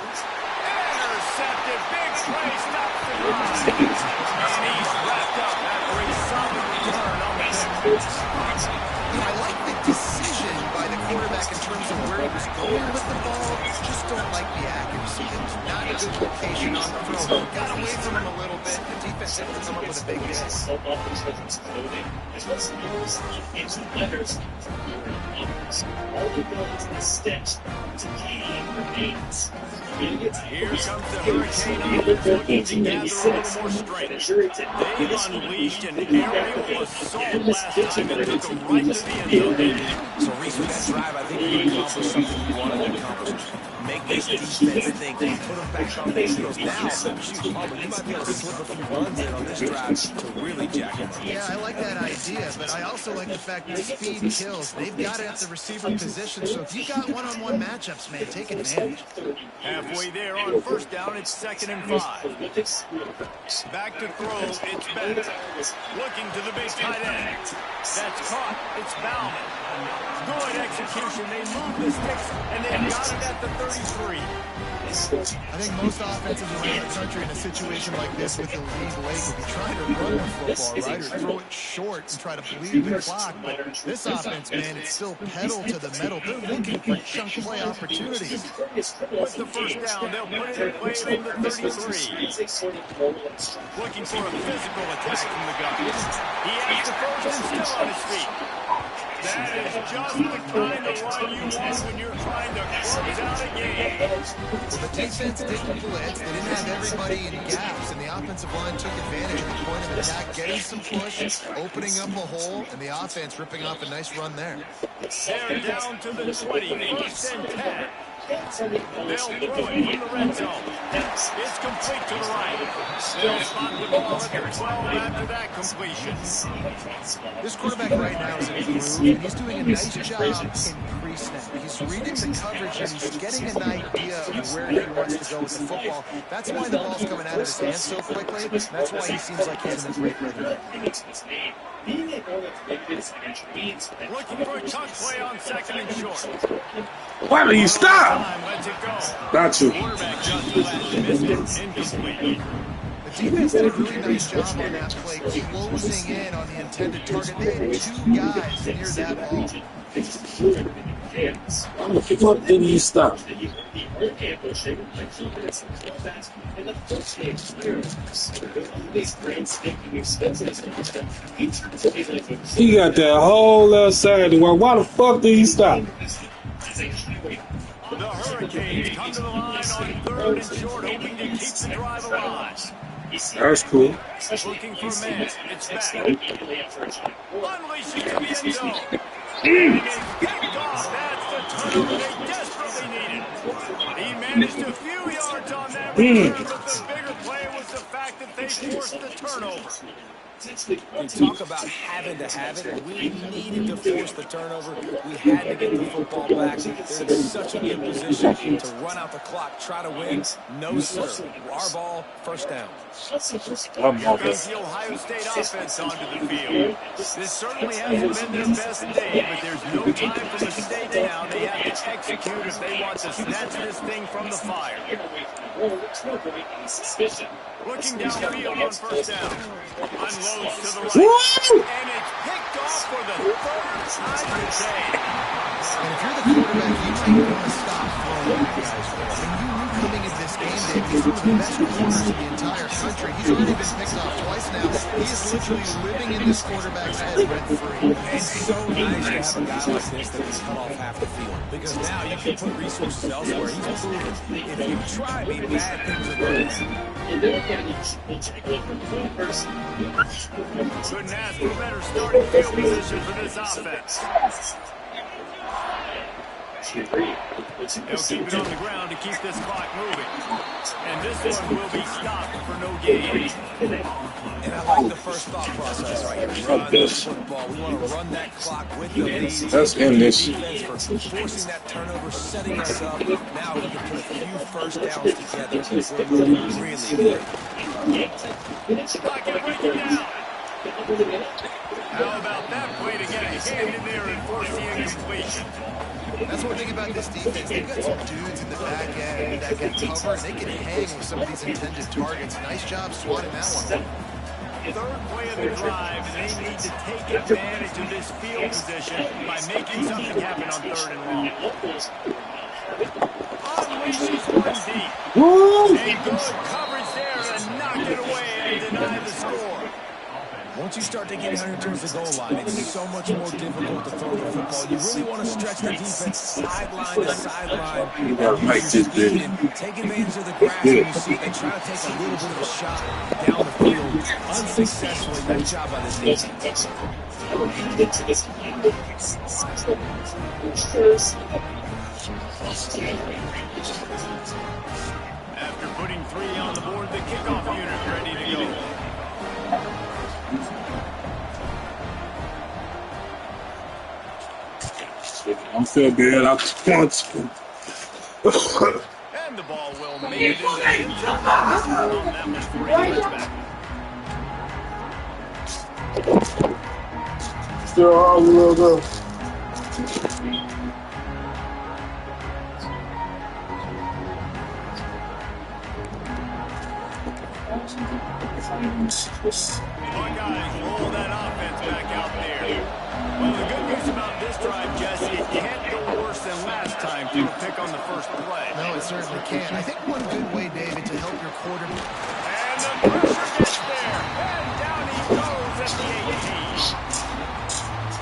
he's wrapped up after a solid return on the pick. I like the decision by the quarterback in terms of where he was going with the ball. Just don't like the accuracy. It's not a good location on the throw. Got away from him a little bit. The defense had to come up with a big hit. All the guns and steps to game remains. Here comes the Hurricane offense looking to gather a little more strength. They unleashed an aerial assault last time and took them right to the end zone. So, Reese, with that drive, I think you accomplished something you wanted to accomplish. Make this defense think, put them back on their heels. Now, shoot, Palmer, you might be able to slip a few runs in on this drive to really jack them up. Yeah, I like that idea, but I also like the fact that speed kills. They've got it at the receiver position, so if you got one-on-one matchups, man, take advantage. Halfway there on first down, it's 2nd and 5. Back to throw, it's Bennett. Looking to the big tight end. That's caught, it's Bauman. Good execution, they move the sticks, and they've got it at the 33. I think most offenses around the country in a situation like this with the lead late would be trying to run the football, right, or throw it short and try to bleed the clock. But this offense, man, it's still pedal to the metal. They're looking for chunk play opportunities. With the first down, they'll put it in play from the 33. Looking for a physical attack from the Guns. He has the first and still on his feet. That is just the kind of run you want when you're trying to close out a game. Well, the defense didn't blitz. They didn't have everybody in gaps, and the offensive line took advantage of the point of attack, getting some push, opening up a hole, and the offense ripping off a nice run there. They're down to the 20, 1st and 10. They'll throw it from the red zone. It's complete to the right. They'll spot the ball at the 12 after that completion. This quarterback right now is in a groove, and he's doing a nice job in pre-snap. He's reading the coverage, and he's getting an idea of where he wants to go with the football. That's why the ball's coming out of his hands so quickly. That's why he seems like he's in a great rhythm. Looking for a chunk play on 2nd and short. Why do you stop? Lets it go. Got you. Quarterback just missed it. Incomplete. The defense did a really nice job on that play, closing in on the intended target. They had 2 guys near that ball. What did you stop? He got that whole left side. Why the fuck did he stop? The Hurricanes come to the line on 3rd and short, hoping to keep the drive alive. That's cool. Looking for man. It's back. Unleashes to the end zone. And it's picked off. That's the turnover they desperately needed. He managed a few yards on that return, but the bigger play was the fact that they forced the turnover. You talk about having to have it. We needed to force the turnover. We had to get the football back. They're in such a good position to run out the clock, try to win. No, sir. Our ball, first down. Here comes the Ohio State offense onto the field. This certainly hasn't been their best day, but there's no time for mistakes now. They have to execute if they want to snatch this thing from the fire. Looking downfield on first down. Unloads to the right. And it's picked off for the 3rd time today. And if you're the quarterback, you might want to stop throwing you guys. And you knew coming into this game that he's one of the best corners in the entire country. He's already been picked off twice now. He is literally living in this quarterback's head rent-free. It's so nice to have a guy like this that can cut off half the field. Because now you can put resources elsewhere. He's proven if you try me, bad things are going to happen. Couldn't ask for a better starting field position for this offense. They'll keep it on the ground to keep this clock moving. And this one will be stopped for no gain. And I like the first thought process right here. Run the football. We want to run that clock with the lead. Let's end this. Defense for forcing that turnover, setting us up. Now we can put a few first downs together. We're moving really good. Clock is breaking down. How about that play to get a hand in there and force the incompletion? That's one thing about this defense. They've got some dudes in the back end that can cover, and they can hang with some of these intended targets. Nice job swatting that one. Third play of the drive, and they need to take advantage of this field position by making something happen on 3rd and long. Unleashes one deep. A good coverage there to knock it away and deny the score. Once you start to get down towards the goal line, it's so much more difficult to throw the football. You really want to stretch the defense sideline to sideline. And take advantage of the grass when you see they try to take a little bit of a shot down the field. Unsuccessfully, good job by this defense. After putting 3 on the board, the kickoff unit ready to go. I feel bad. I just want to. And the ball will make it into the end zone. On that one for a touchback. Still all a little though. Buckeyes roll that offense back out there. Well, the good news about this drive, Jesse, it can't go worse than last time to pick on the first play. No, it certainly can't. I think one good way, David, to help your quarterback. And the pressure gets there. And down he goes at the 18.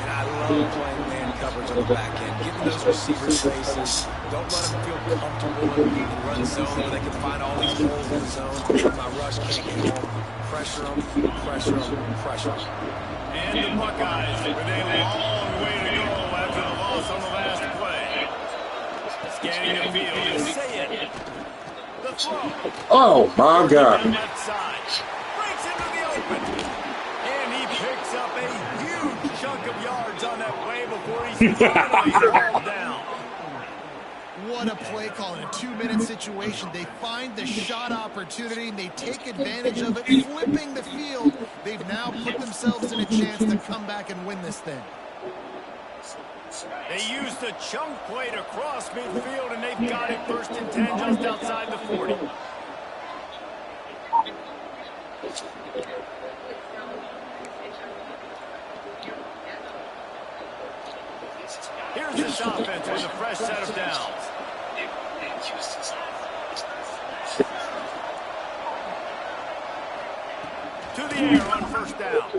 And I love playing man coverage on the back end, getting those receivers spaces. Don't let them feel comfortable in the run zone where they can find all these holes in the zone. My rush can't get home. Pressure them, pressure them, pressure them. And the Buckeyes with a long way to go after the loss on the last play. Scanning the field, you say it. The throw. Oh my God. Left side. Breaks into the open. And he picks up a huge chunk of yards on that play before he's finally hauled down. What a play call in a 2-minute situation. They find the shot opportunity, and they take advantage of it, flipping the field. They've now put themselves in a chance to come back and win this thing. They use the chunk play to cross midfield, and they've got it 1st and 10 just outside the 40. Here's this offense with a fresh set of downs. To the air on 1st down.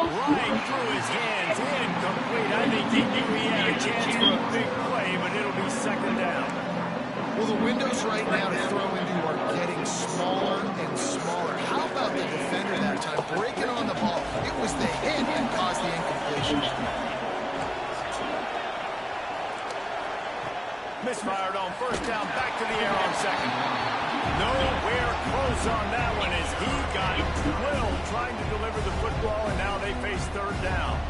Right through his hands, incomplete. I think he knew he had a chance for a big play, but it'll be 2nd down. Well, the windows right now to throw into are getting smaller and smaller. How about the defender that time breaking on the ball? It was the hit that caused the incompletion. Misfired on 1st down, back to the air on 2nd. Nowhere close on that one as he got drilled trying to deliver the football, and now they face 3rd down.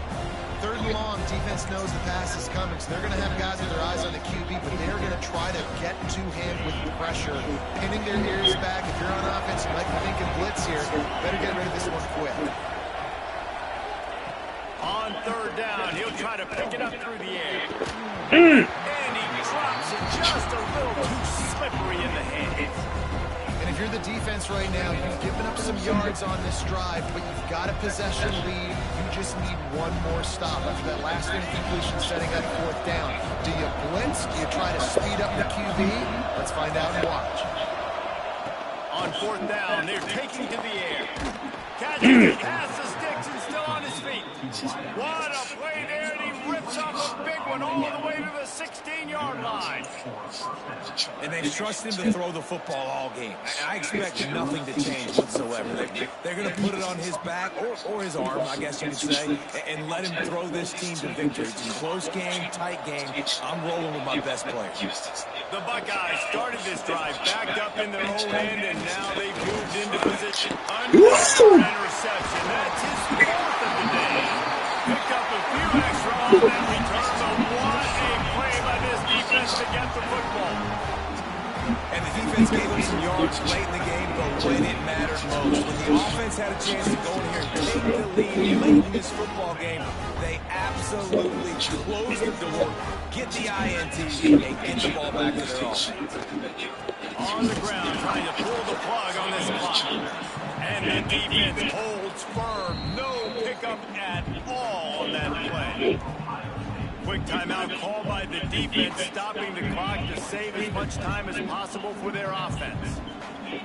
3rd and long, defense knows the pass is coming, so they're going to have guys with their eyes on the QB, but they're going to try to get two-hand with the pressure, pinning their ears back. If you're on offense, you might be thinking blitz here. Better get rid of this one quick. On 3rd down, he'll try to pick it up through the air. And he drops it just a little too slippery in the hands. And if you're the defense right now, you've given up some yards on this drive, but you've got a possession lead. You just need one more stop after that last incompletion setting up 4th down. Do you blitz? Do you try to speed up the QB? Let's find out and watch. On 4th down, they're taking to the air. Catches past the sticks and still on his feet. What a play there, and he rips off a big one all the way to the 16-yard line. And they've trusted him to throw the football all game. I expect nothing to change whatsoever. They're going to put it on his back, or his arm, I guess you could say, and let him throw this team to victory. It's a close game, tight game. I'm rolling with my best players. The Buckeyes started this drive backed up in their own end, and now they've moved into position. Under interception. That's his 4th of the day. Picked up a few extra on that return, but what a play by this defense to get the football. And the defense gave him some yards late in the game, but when it mattered most, when the offense had a chance to go in here and take the lead late in this football game, they absolutely closed the door, get the INT, and get the ball back to their offense. On the ground, trying to pull the plug on this clock. And the defense holds firm. No pickup at all on that play. Quick timeout called by the defense, stopping the clock to save as much time as possible for their offense.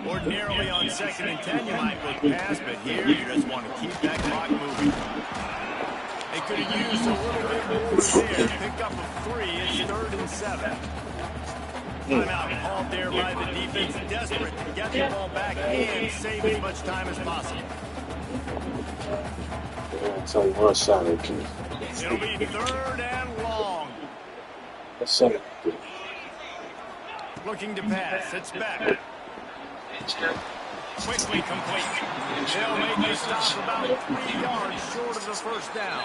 Ordinarily on 2nd and 10, you might look past, but here you just want to keep that clock moving. They could have used a little bit more there. Pick up a 3. It's 3rd and 7. Timeout called there by the defense, desperate to get the ball back and save as much time as possible. Tell you one shot, okay. It'll be 3rd and long. That's it. Looking to pass. It's back. Quickly complete. They'll make the stop about 3 yards short of the first down.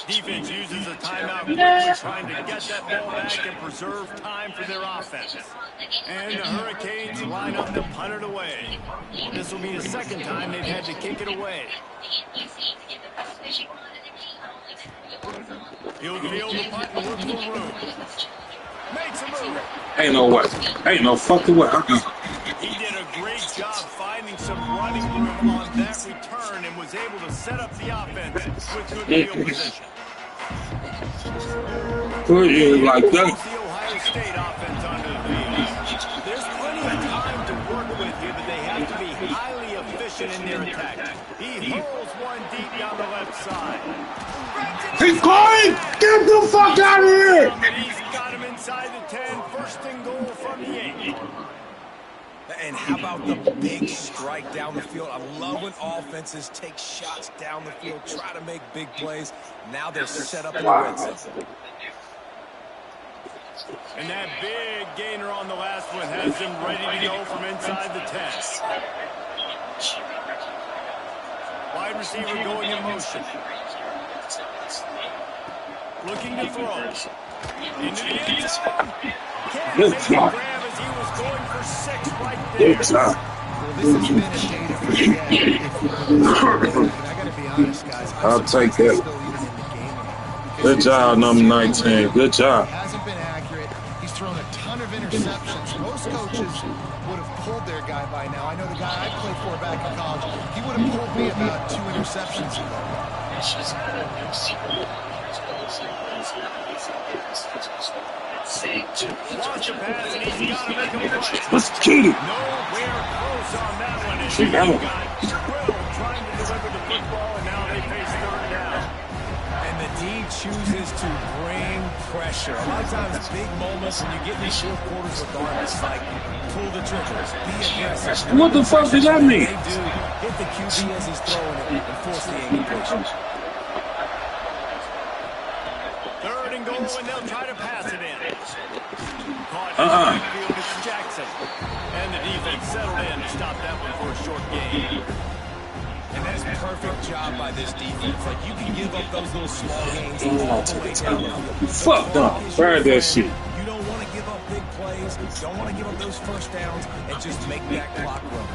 Defense uses a timeout quickly, trying to get that ball back and preserve time for their offense. And the Hurricanes line up to punt it away. This will be the 2nd time they've had to kick it away. He'll field the punt and look for room. Makes a move. Ain't no way. Ain't no fucking way. He did a great job finding some running room on that return and was able to set up the offense with good field position. Put you like that. The Ohio State offense onto the field. There's plenty of time to work with here, but they have to be highly efficient in their attack. He hurls one deep down the left side. He's calling! Get the fuck out of here! He's got him inside the 10. 1st and goal from the 8. And how about the big strike down the field? I love when offenses take shots down the field, try to make big plays. Now they're set up in the red zone. And that big gainer on the last one has him ready to go from inside the 10. Wide receiver going in motion. Looking to throw. Into the end zone. Good job. As he was going for 6 right there. Good job. Well, this has been a day to forget. I got to be honest, guys. I'll take that. Good job, number 19. Good job. He hasn't been accurate. He's thrown a ton of interceptions. Most coaches would have pulled their guy by now. I know the guy I played for back in college, he would have pulled me about 2 interceptions ago. Launch a pass, and he's got to make a play. Let's get it. Nowhere close on that one. And She he got got it. Quill trying to deliver the football, and now they face 3rd down. And the D chooses to bring pressure. A lot of times, big moments when you get in these short quarters with Dartmouth, like pull the triggers, be aggressive. What the fuck does that mean? They do hit the QB as he's throwing it and force the incompletion. 3rd and goal, and they'll try to pass it in. Caught in the field, it's Jackson. And the defense settled in to stop that one for a short gain. And that's a perfect job by this defense. Like, you can give up those little small gains all the way down the field. Fuck no. Burn that shit. You don't want to give up big plays. You don't want to give up those first downs and just make that clock run.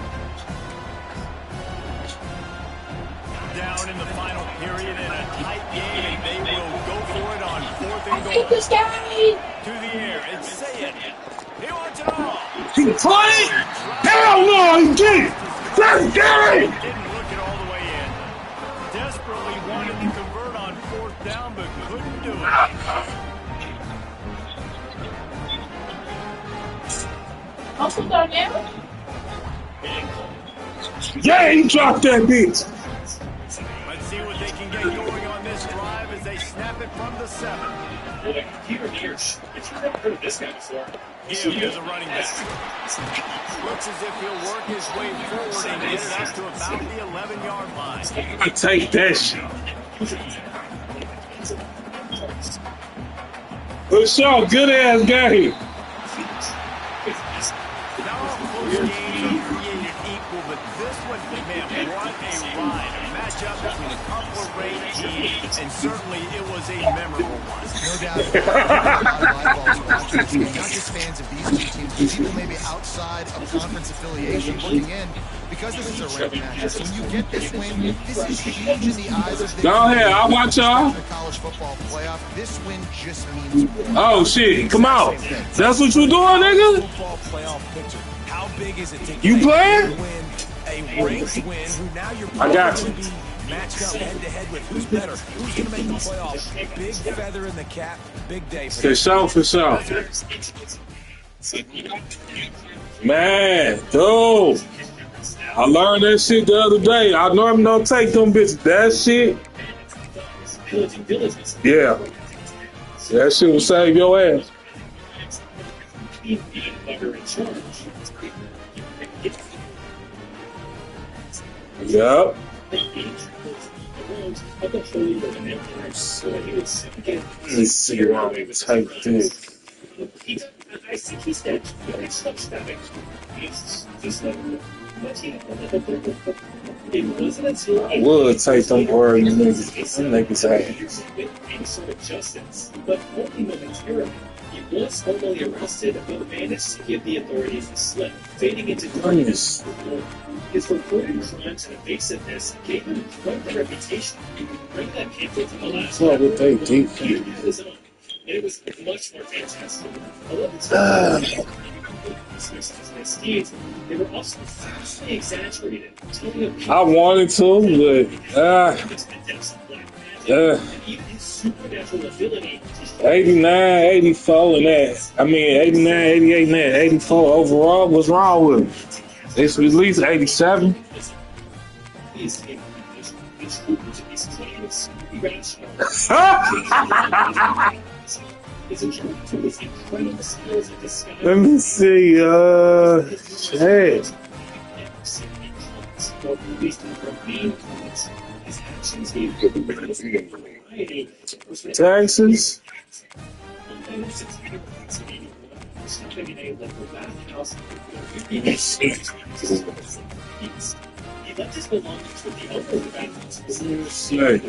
Down in the final period in a tight game, and they will go for it on 4th and Take goal. this guy! To the air, it's Sayed. He wants it all. He playing? Hell no, he didn't. Let's get it. Didn't look it all the way in. Desperately wanted to convert on 4th down, but couldn't do it. Also down now? Yeah, he dropped that bitch. Let's see what they can get going on this drive as they snap it from the 7. If you've never heard of this guy before, Gibbs is a running back. Looks as if he'll work his way forward and get it up to about the 11-yard line. I take that shit. For sure, good ass game. Not all close games are created equal, but this one, man, what a ride. A matchup between a couple of great teams, and certainly it was a memorable one. No doubt about it. A lot of eyeballs watching this game, not just fans of these two teams, but people maybe outside of conference affiliation looking in. Because this is a ranked matchup, when you get this win, this is huge in the eyes of the Go ahead, I'll watch y'all. college football playoff. This win just means Oh shit, come on. That's what you doing, nigga? Football playoff picture. How big is it to You playing? win a ranked win? Who now you're I got you. going to be matched up head to head with who's better, who's going to make the playoffs. Big feather in the cap, big day for For sure, for sure. Man, dude. I learned that shit the other day. I normally don't take them bitches. That shit, yeah. That shit will save your ass. Yup. Let me see where I'm gonna take this. I think he's that very substatic. He's just like, it wasn't until I would take them words, niggas. Them niggas ass. with any sort of justice, but only momentarily. He was formally arrested, but managed to give the authorities the slip, fading into darkness. His reported crimes and evasiveness gave him quite the reputation. Bring that pamphlet from the last What would they do? he had his own. And it was much more fantastic. A lot of the misdeeds, they were also vastly exaggerated, telling of I wanted to, but even his supernatural ability to 89, 84 and that. I mean, 89, 88 and that. 84 overall. What's wrong with it? It's at least 87. his claims irrational. His attribute to his incredible skills at disguise. Let me see. Shit. His actions gave variety. Texas. He left his belongings with the owner of the bathhouse. Shit.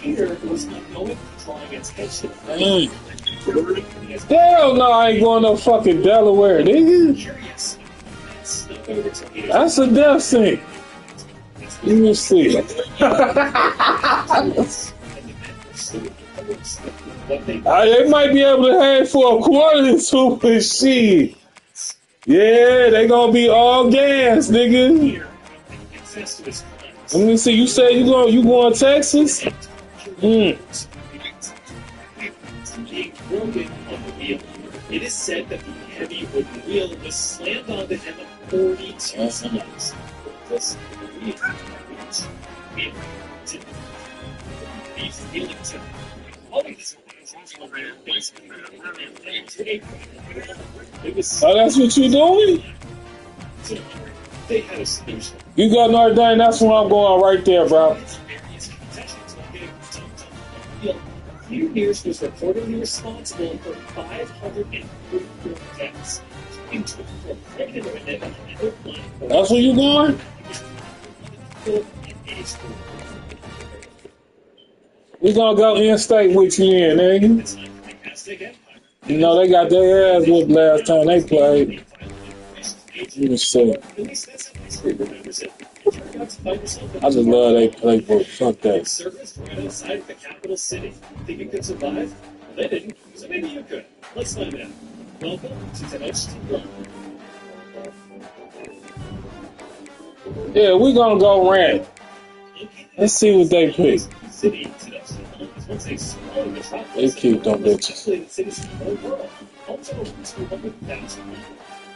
Peter was unknowingly drawing attention. Hell no, I ain't going no fucking Delaware, nigga. Curious. Snuck over to Peter's That's a death scene. Let me see. They might be able to have for a quarter or two, but shit. Yeah, they gonna be all gas, nigga. Let me see. You say you going Texas? Being broken on the wheel. It is said that the heavy wooden wheel was slammed onto him 42 times. This Oh, that's what you doing? They had a solution. You got Notre Dame, that's where I'm going right there, bro. Pierce was reportedly responsible for 544 deaths. That's where you going? We gonna go in-state with you in, nigga. You know, they got their ass whooped last time they played. Let me see. I just love they play for fuck that. Service right outside the capital city. Think you could survive? Well, they didn't, so maybe you could. Let's find out. Welcome to tonight's T1. Yeah, we gonna go rant. Let's see what they pick. They keep them bitches.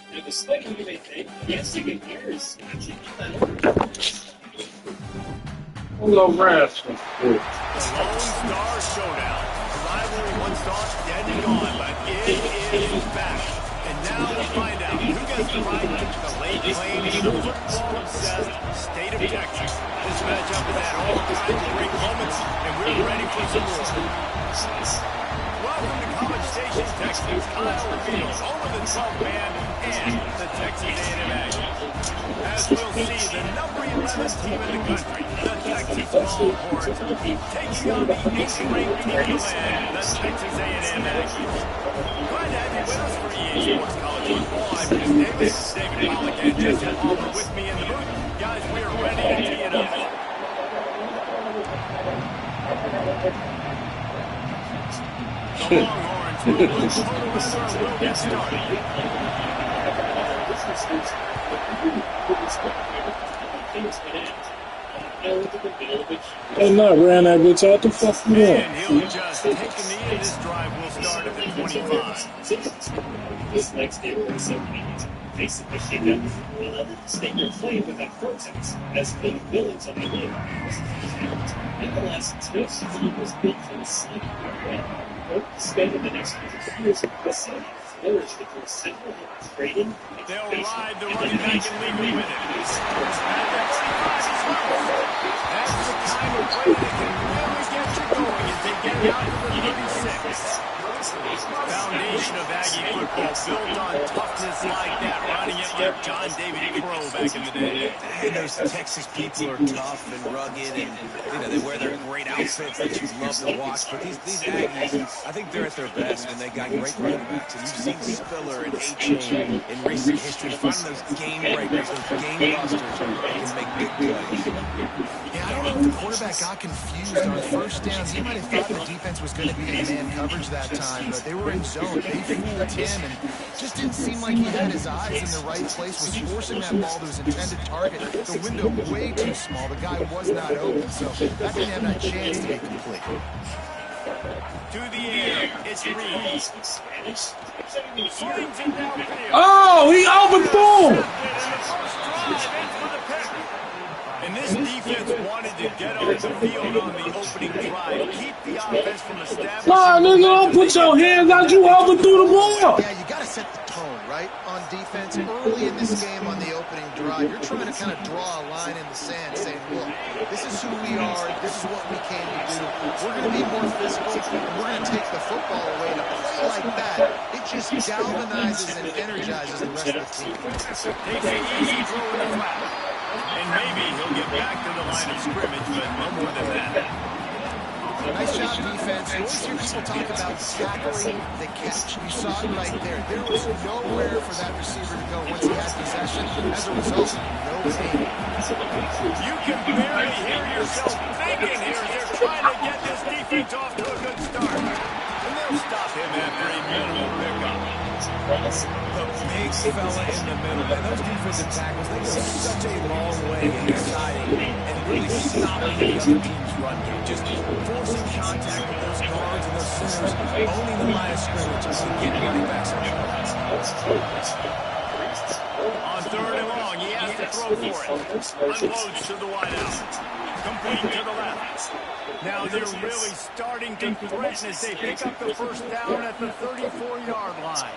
Now, despite what you may think, yes, you can hear is actually not that over. We'll go rant. The Lone Star Showdown. The rivalry once thought dead and gone, but it is back. And now we'll find out who gets the right to the Lake Plains football-obsessed state of Texas. This matchup has had all kinds of great moments, and we're ready for some more. Welcome to College Station, Texas. Kyle Reveals, home of the Trump Band, and the Texas A&M Aggies. As we'll see, the number 11 team in the country, the Texas Longhorns, taking on the 8th-ranked team in the land, the Texas A&M Aggies. Glad to have you with us for EA Sports College Football. I'm Chris Davis, David Pollack, and Jesse Palmer with me in the booth. Guys, we are ready to tee it up. The Longhorns will look for the weather and will get started. Hey, no, ran that bitch out the fuck you want. And he'll just take a knee, and this drive will start at the 25. This next game will be so easy. Basically, she got 11 statement played with that cortex as big villains on the game. In the last 2 seasons was built from the same way. Spending the next 100 years in the city, flourished through several trading. They'll ride the running back and leave him with it. At the 25 is low. That's the kind of play that can really get you going as they get out to the 36. Foundation of Aggie football built on toughness like that, running it like John David Crow back in the day. And those Texas people are tough and rugged, and they wear their great outfits that you love to watch. But these Aggies, I think they're at their best when they got great running backs. And you've seen Spiller and A-Chain in recent history finding those game breakers, those game busters that can make big plays. Yeah, I don't know if the quarterback got confused on first downs. He might have thought the defense was going to be in man coverage that time, but they were in zone. They fooled him and just didn't seem like he had his eyes in the right place, was forcing that ball to his intended target. The window way too small. The guy was not open, so that didn't have that chance to be complete. To the air, it's Reed. Swings it downfield. Oh, he overthrew him. And this defense wanted to get on the field on the opening drive, keep the offense from establishing. Nah, nigga, don't put your hands out. You overthrew the ball. Yeah, you got to set the tone, right, on defense. Early in this game on the opening drive, you're trying to kind of draw a line in the sand saying, look, this is who we are. This is what we came to do. We're going to be more physical. We're going to take the football away. To play like that, it just galvanizes and energizes the rest of the team. Takes an easy throw in the flat. And maybe he'll get back to the line of scrimmage, but no more than that. Nice job, defense. You always hear people talk about tackling the catch. You saw it right there. There was nowhere for that receiver to go once he had possession. As a result, no pain. You can barely hear yourself thinking here as they're trying to get this defense off to a good start. And they'll stop him after a minimal pickup. The big fella in the middle, man, those defensive tackles, they go such a long way in deciding and really stopping the other team's run game. Just forcing contact with those guards and those centers, owning the line of scrimmage and getting running backs on. On third and long, he has to throw for it. Unloads to the wideout. Complete to the left. Now they're really starting to threaten as they pick up the first down at the 34-yard line.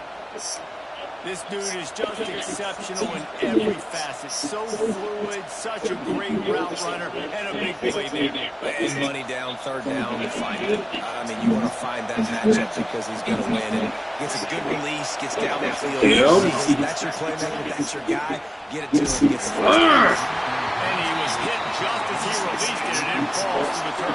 This dude is just exceptional in every facet. So fluid, such a great route runner, and a big playmaker. And money down, third down, to find it. I mean, you want to find that matchup because he's going to win. And gets a good release, gets down the field. Yep. That's your playmaker, that's your guy. Get it to him, get the first down. And he was hit just as he released it, and it falls to the turf.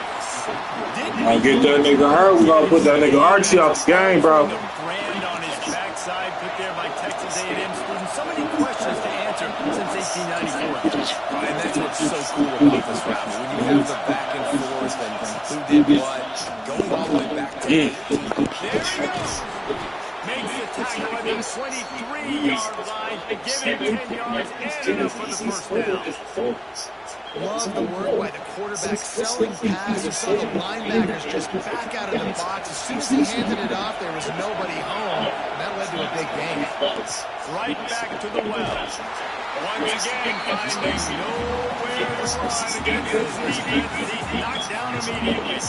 I'll get that nigga hurt. We're going to put that nigga Archie off the game, bro. The brand on his backside put there by Texas A&M students. So many questions to answer since 1894. And that's what's so cool about this route. When you have the back and forth and who did what, going all the way back to There he goes. Makes the tackle at the 23-yard line. Give him 10 yards and enough for the first down. Love the work by the quarterback, selling pass. You saw the linebackers just back out of the box. As soon as he handed it off, there was nobody home, and that led to a big gain. Right back to the well. Once again, finding nowhere to run against his defense. He's knocked down immediately.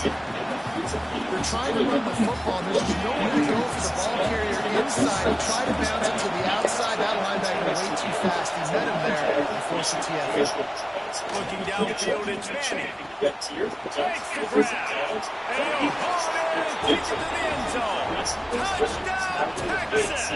They're trying to run the football, and there's just nowhere to go for the ball carrier inside. He tried to bounce it to the outside. That linebacker way too fast. He met him there and forced the TFL. Looking downfield, it's Manning. Takes the grab. And he'll haul it in and take it to the end zone. Touchdown, Texas!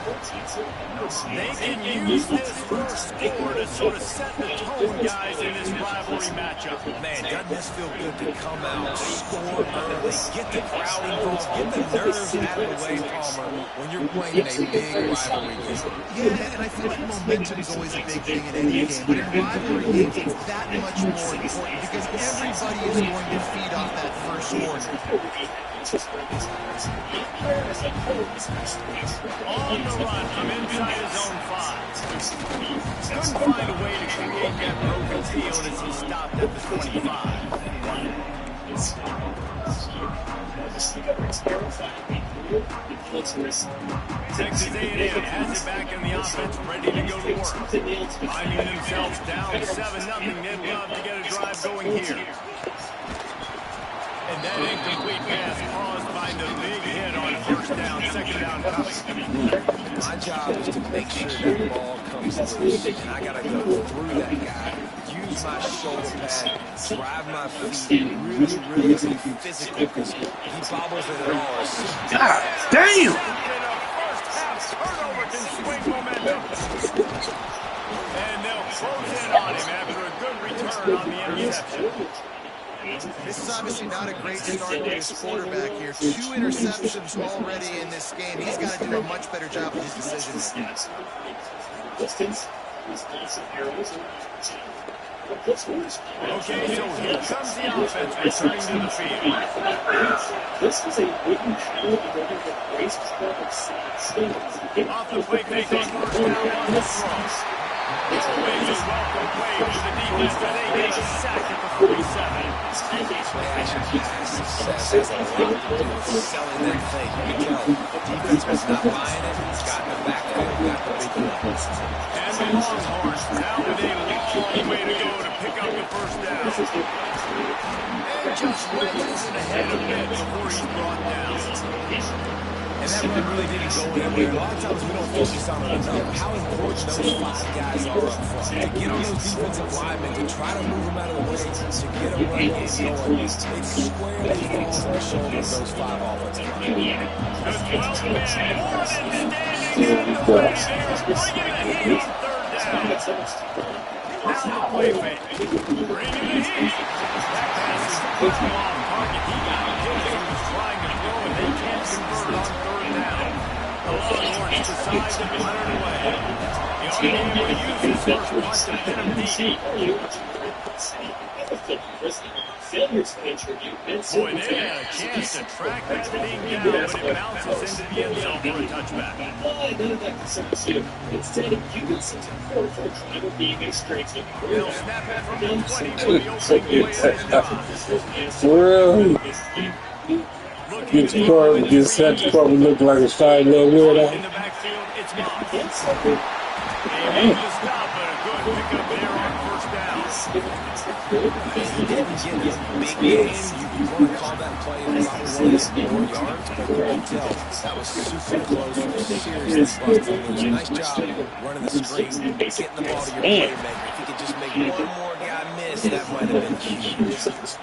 They can use this first score to sort of set the tone, guys, in this rivalry matchup. Man, doesn't this feel good to come out, score early, get the crowd involved, get the nerves out of the way, Palmer, when you're playing in a big rivalry game. Yeah, and I feel like momentum is always a big thing in any game, but in rivalry games, it's that much more important because everybody is going to feed off that first quarter. On the run from inside his own 5. Couldn't find a way to create that broken field as he stopped at the 25. Texas A&M has it back in the offense, ready to go to work. Finding themselves down 7-0, they'd love to get a drive going here. And that incomplete pass caused by the big hit on first down, second down coming. My job is to make sure that ball comes loose, and I got to go through that guy, use my shoulder pad, drive my feet, really be physical because he bobbles it at all. God damn! First half turnover can swing momentum. And they'll close in on him after a good return on the interception. This is obviously not a great start with his quarterback here. 2 interceptions already in this game. He's got to do a much better job with his decisions. Okay, so here comes the offense returning to the field. This is a wooden shield running the race Off the play fake on first down on the throw. Always a welcome play to the defense, but they get a sack at the 47. Play action success has a lot to do with selling that play. You can tell defense was not buying it. He's got the backfield, got the big play. And the Longhorns now with a long way to go to pick up the first down. And just wedges it ahead a bit before he's brought down. And that run really didn't go anywhere. A lot of times we don't focus on it enough. How important those 5 guys are up front. To get on those defensive linemen, to try to move them out of the way, to get a run game going. It squarely falls on the shoulders of those 5 offensive linemen. The 12 man more than standing in the way. They're bringing the heat on third down. Now the play fake. Bringing the heat. That pass is off target. He got hit as he was trying to throw, and they can't convert on third down. The Longhorns decide to punt it away. He ought to be able to use his first punt to pin him deep. Boy, they had a chance to track that thing down, but it bounces into the end zone for a touchback. None of that concerns you. Instead, you can sit forward for a drive of being a straight to They'll snap it from the 20 for the opening play of this drive. Really? Gets set to probably look like a shy little weirdo. In the backfield, it's Moss. They need to stop, but a good pickup there on first down. He didn't get his big game. You want to call that play and probably run 4 yards, but you can tell that was super close. Seriously busted loose. Nice job running the screen, getting the ball to your playmaker. If he could just make one more guy miss, that might have been huge.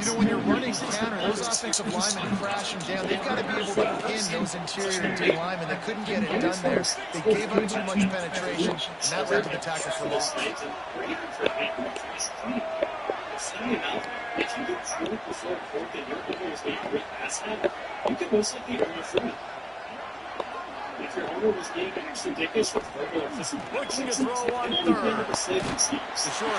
You know, when you're running counter, those offensive linemen crashing down, they've got to be able to pin those interior D linemen. They couldn't get it done there. They gave up too much penetration, and that led to the tackle for loss. If you get through before fourth and your owner is being great pass at, you can most likely earn a free. If your owner was being extra dickish with verbal or physical Looking to throw on third. The sure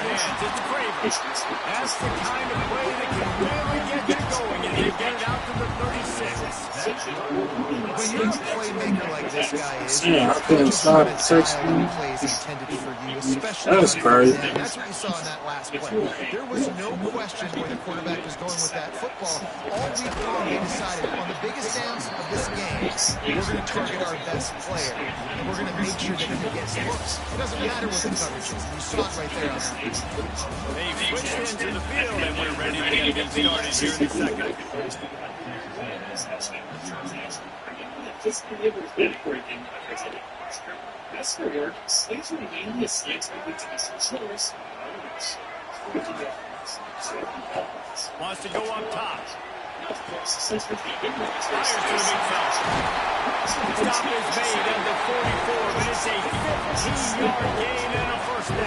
hands, it's Cravens. That's the kind of play that can really get you going, and they get it out to the 36. When you're a playmaker like this guy is, Yeah, I couldn't stop the search. plays intended for you, especially That's crazy. and that's what you saw in that last play. There was no question where the quarterback was going with that football. All week long, they decided on the biggest downs of this game, we're going to target our best player, and we're going to make sure that he gets looks. It doesn't matter what the coverage is. You saw it right there on that. They've switched into the field, and we're ready to get started here in a second. Physically able to breaking best for work, slaves are mainly a slaves moving to Eastern Shores. Wants to go up top. Prior to the big foul. Stop is made at the 44, but it's a 15-yard gain and a first down.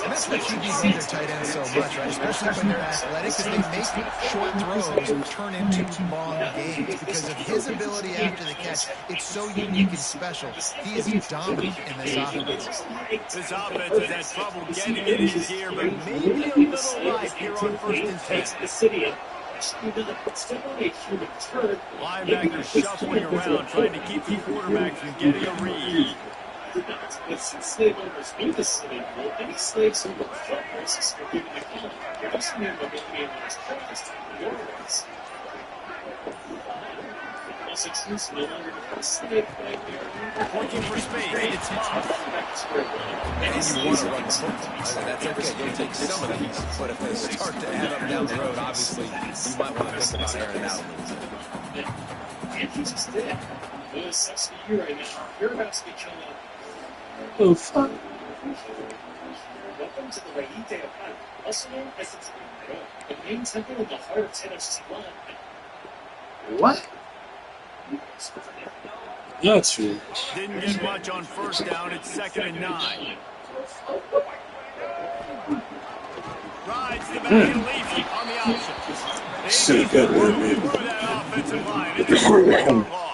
And that's what QBs need their tight ends so much, right? Especially when they're athletic, because they make short throws turn into long gains. Because of his ability after the catch, it's so unique and special. He is dominant in this offense. This offense has had trouble getting it in gear, but maybe a little light here on 1st and 10. Linebackers shuffling around, trying to keep the quarterback from getting a read. Slave owners need the city, any slaves who work for prices are given a colony. You're also never going to be able to practice the words. It's no longer a slave back there. Looking for space, it's Moss. And you want to run the football. That's okay. You'll take some of these, but if they start to add up down the road, obviously, you might want to think about airing out a little bit. And he just did. Well, it sucks for you right now. You're about to become Oh, fuck. welcome to the Raíte of Pan, also known as the Temple, the main temple in the heart of Tenochtitlan. What? That's true. Didn't get much on 1st down. It's 2nd and 9. Rides the back and leaves it on the option. Should've got that, man. Through that offensive line. It's a 4-yard loss.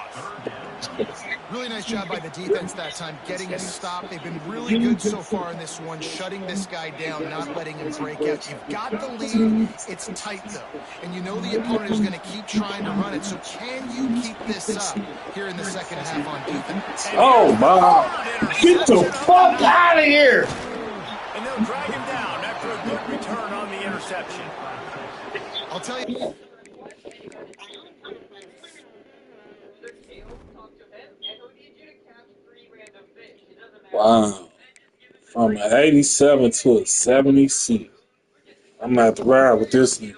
Really nice job by the defense that time, getting a stop. They've been really good so far in this one, shutting this guy down, not letting him break out. You've got the lead. It's tight, though. And you know the opponent is going to keep trying to run it. So can you keep this up here in the second half on defense? Oh, my. Get the fuck out of here. And they'll drag him down after a good return on the interception. I'll tell you. Wow. From an 87 to a 76. I'm going to have to ride with this nigga.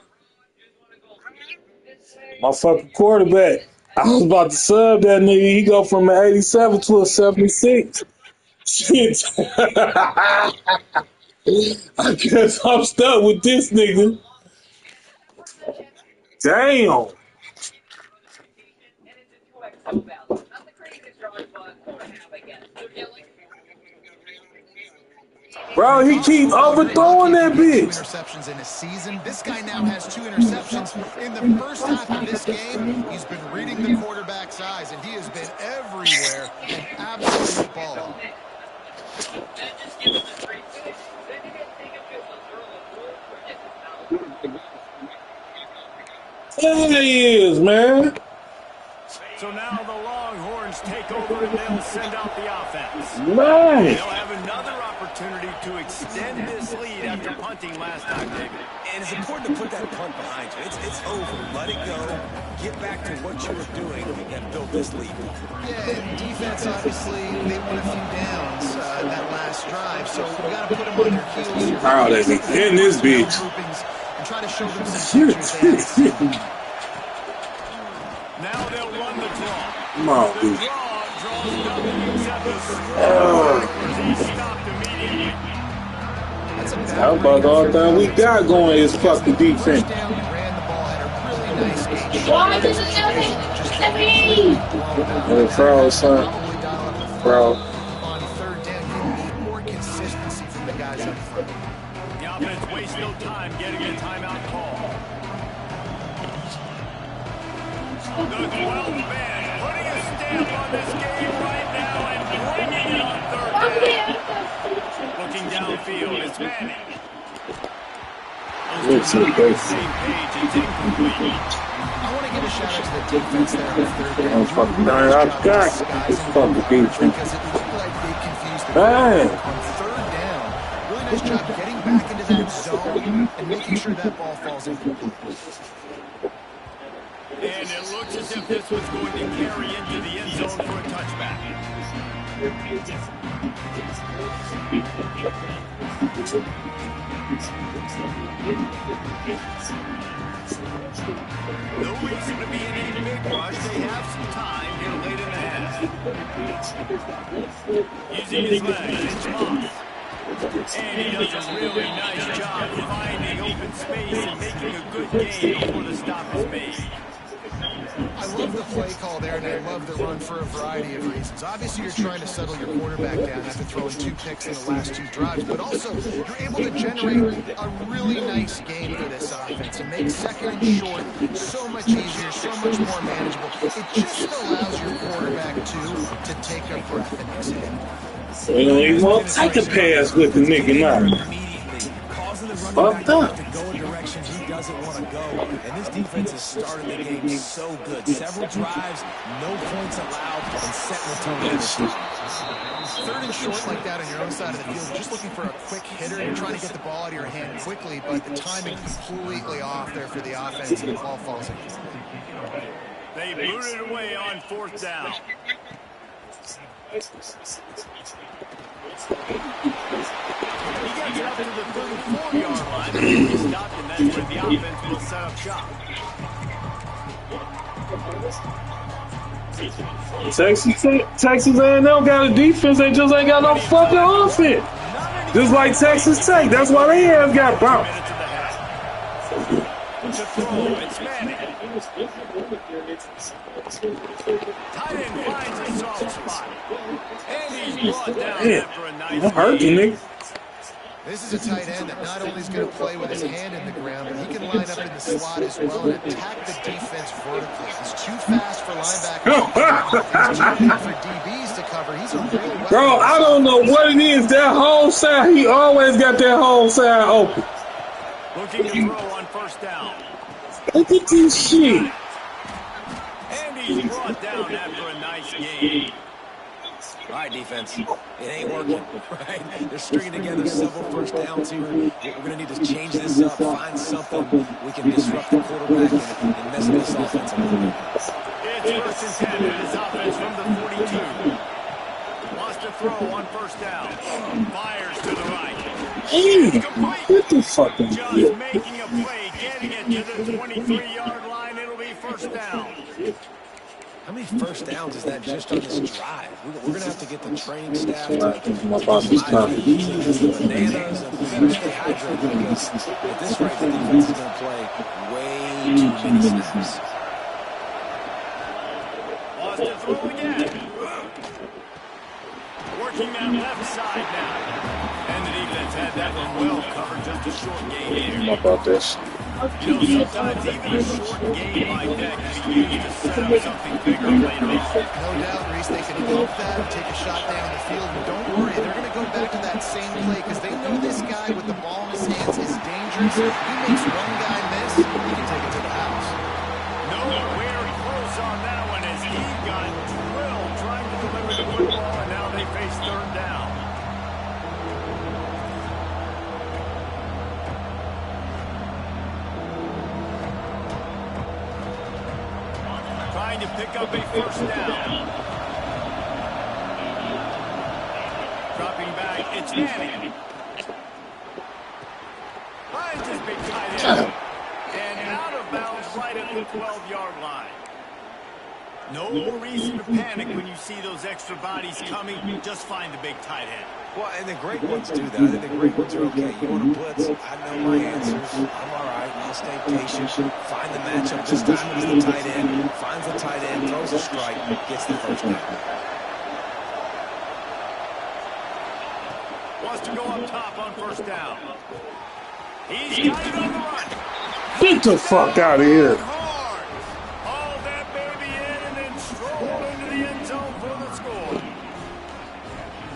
My fucking quarterback. I was about to sub that nigga. He go from an 87 to a 76. Shit. I guess I'm stuck with this nigga. Damn. Bro, he keep overthrowing that bitch. 2 interceptions in a season. This guy now has 2 interceptions. In the first half of this game, he's been reading the quarterback's eyes, and he has been everywhere. An absolute ball. There he is, man. So now the Longhorns take over and they'll send out the offense. Man. They'll have another opportunity to extend this lead after punting last time, David. And it's important to put that punt behind you. It's over. Let it go. Get back to what you were doing and build this lead. Yeah, and defense, obviously, they won a few downs that last drive, so we got to put them on their heels here. Oh, they be hitting this bitch. And try to show them some features they haven't seen. Now they'll run the draw. Come on, The dude. draw draws nothing except a score. He stopped immediately. That's a bad How about all that we got going is fucking defense. First down, he ran the ball, had a really nice game. Why does it have me? And the crowd, son. Probably dial up the Crowd. on 3rd down. You need more consistency from the guys up front. The offense wastes no time getting a timeout call. The 12 man putting a stamp on this game right now and bringing it on 3rd down. Looking downfield, it's Manning. Looks Those like two not on the this. same page. It's incomplete. I want to give a shout out to the defense there on 3rd down. I'm fucking dying. I got this fucking defense. Because it looked like they confused the Man. on 3rd down. Really nice job getting back into that zone and making sure that ball falls incomplete. And it looks as if this was going to carry into the end zone for a touchback. No reason to be in any big rush. They have some time here late in the half. Using his legs, it's Moss. And he does a really nice job finding open space and making a good gain before the stop is made. I love the play call there, and I love the run for a variety of reasons. Obviously, you're trying to settle your quarterback down after throwing 2 picks in the last 2 drives, but also you're able to generate a really nice game for this offense and make second and short so much easier, so much more manageable. It just allows your quarterback, to take a breath and exhale. He won't take a pass with the nigga now. Causing the running Fucked back up. to go in directions he doesn't want to go. And this defense has started the game so good. Several drives, no points allowed, and setting the tone in the season. Third and short like that on your own side of the field, you're just looking for a quick hitter. You're trying to get the ball out of your hand quickly, but the timing completely off there for the offense, and the ball falls in. They booted it away on 4th down. He gets it up to the 34-yard line. He stopped, and that's where the offense will set up shop. Texas A&M got a defense. They just ain't got no fucking offense. Just like Texas Tech. That's why they have got bounced. To throw, it's Manning. Tight end finds a soft spot. And he's brought down after a nice I'm hurting, nigga. This is a tight end that not only is going to play with his hand in the ground, but he can line up in the slot as well and attack the defense vertically. He's too fast for linebackers. He's too big for DBs to cover. He's a real weapon. Bro, I don't know what it is. That whole side, he always got that whole side open. Looking to throw on 1st down. Look at this shit. And he's brought down after a nice game. All right, defense. It ain't working, right? They're stringing together several first downs here. We're going to need to change this up, find something we can disrupt the quarterback and mess with this offense a little bit. It's 1st and 10 in his offense from the 42. Wants to throw on 1st down. Fires to the right. Hey, what the fuck? Just making a play, getting it to the 23-yard line. It'll be 1st down. How many first downs is that just on this drive? We're going to have to get the training staff to My boss is coming. bananas and we better stay hydrated because at this rate the defense is going to play way too many snaps. Wants to throw again. Working that left side now. And the defense had that one well covered, just a short gain here. How about this? You know, sometimes even a short game like that can be used to set up something bigger later on. No doubt, Reese, they can help that and take a shot down the field. And don't worry, they're going to go back to that same play because they know this guy with the ball in his hands is dangerous. He makes one guy miss, he can take it to the house. Nowhere close on that one as he got drilled trying to deliver the football, and now they face 3rd down. Trying to pick up a 1st down. Dropping back, it's Manning. Finds his big tight end. And out of bounds right at the 12-yard line. No reason to panic when you see those extra bodies coming. Just find the big tight end. Well, and the great ones do that. And the great ones are okay. You want to blitz? I know my answers. I'm all right. I'll stay patient. Find the matchup. This time it was the tight end. Finds the tight end, throws a strike, gets the 1st down. Wants to go up top on 1st down. He's got it on the run. Get the fuck out of here. Hard. Haul that baby in and then stroll into the end zone for the score.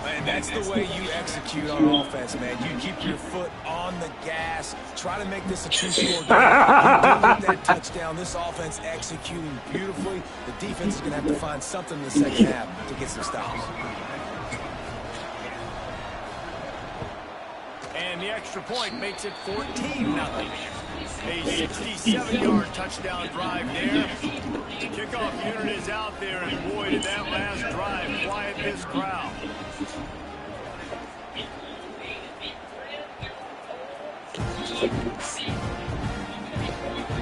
And that's the way you execute on offense, man. You keep your foot on the gas. Try to make this a 2-score game. You do that touchdown. This offense executing beautifully. The defense is going to have to find something in the second half to get some stops. And the extra point makes it 14-0. A 67-yard touchdown drive there. The kickoff unit is out there, and boy, did that last drive quiet this crowd.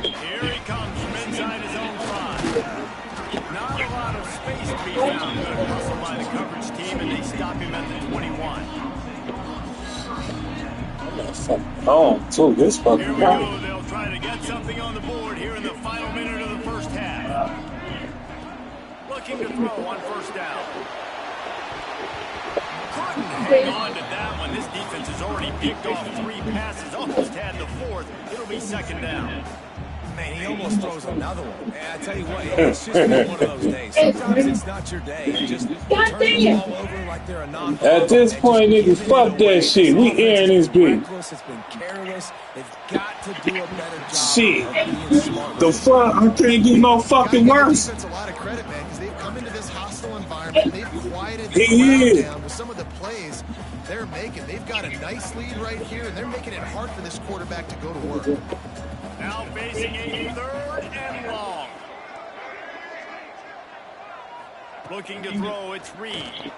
Here he comes from inside his own 5. Not a lot of space to be found. Good hustle by the coverage team, and they stop him at the 21. Oh, too. This Here fucking we guy. go. They'll try to get something on the board here in the final minute of the first half. Looking to throw on first down. Couldn't hang on to that one. This defense has already picked off 3 passes, almost had the 4th. It'll be second down. Man, he almost throws another one. And I tell you what, it's just been one of those days. Sometimes it's not your day. You just turn the ball over like they're a non-ball. At this point, niggas, fuck that shit. We airing this bitch. It's been careless. They've got to do a better job Shit. of being smart. The fuck? I can't get no fucking worse. Defense a lot of credit, man, because they've come into this hostile environment. They've quieted the He crowd is. down with some of the plays they're making. They've got a nice lead right here, and they're making it hard for this quarterback to go to work. Now facing a 3rd and long. Looking to throw, it's Reed.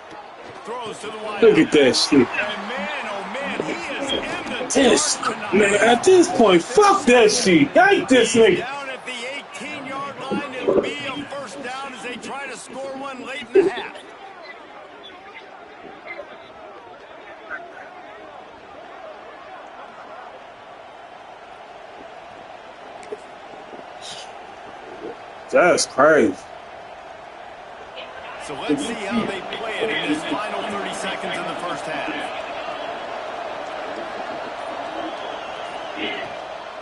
Throws to the wide. Look at that shit. And man, oh man, he is in the This, dark tonight. man, at this point, fuck that shit. Hate this nigga. Down at the 18-yard line, it'll be a first down as they try to score one late in the half. That's crazy. So let's see how they play it in this final 30 seconds in the first half.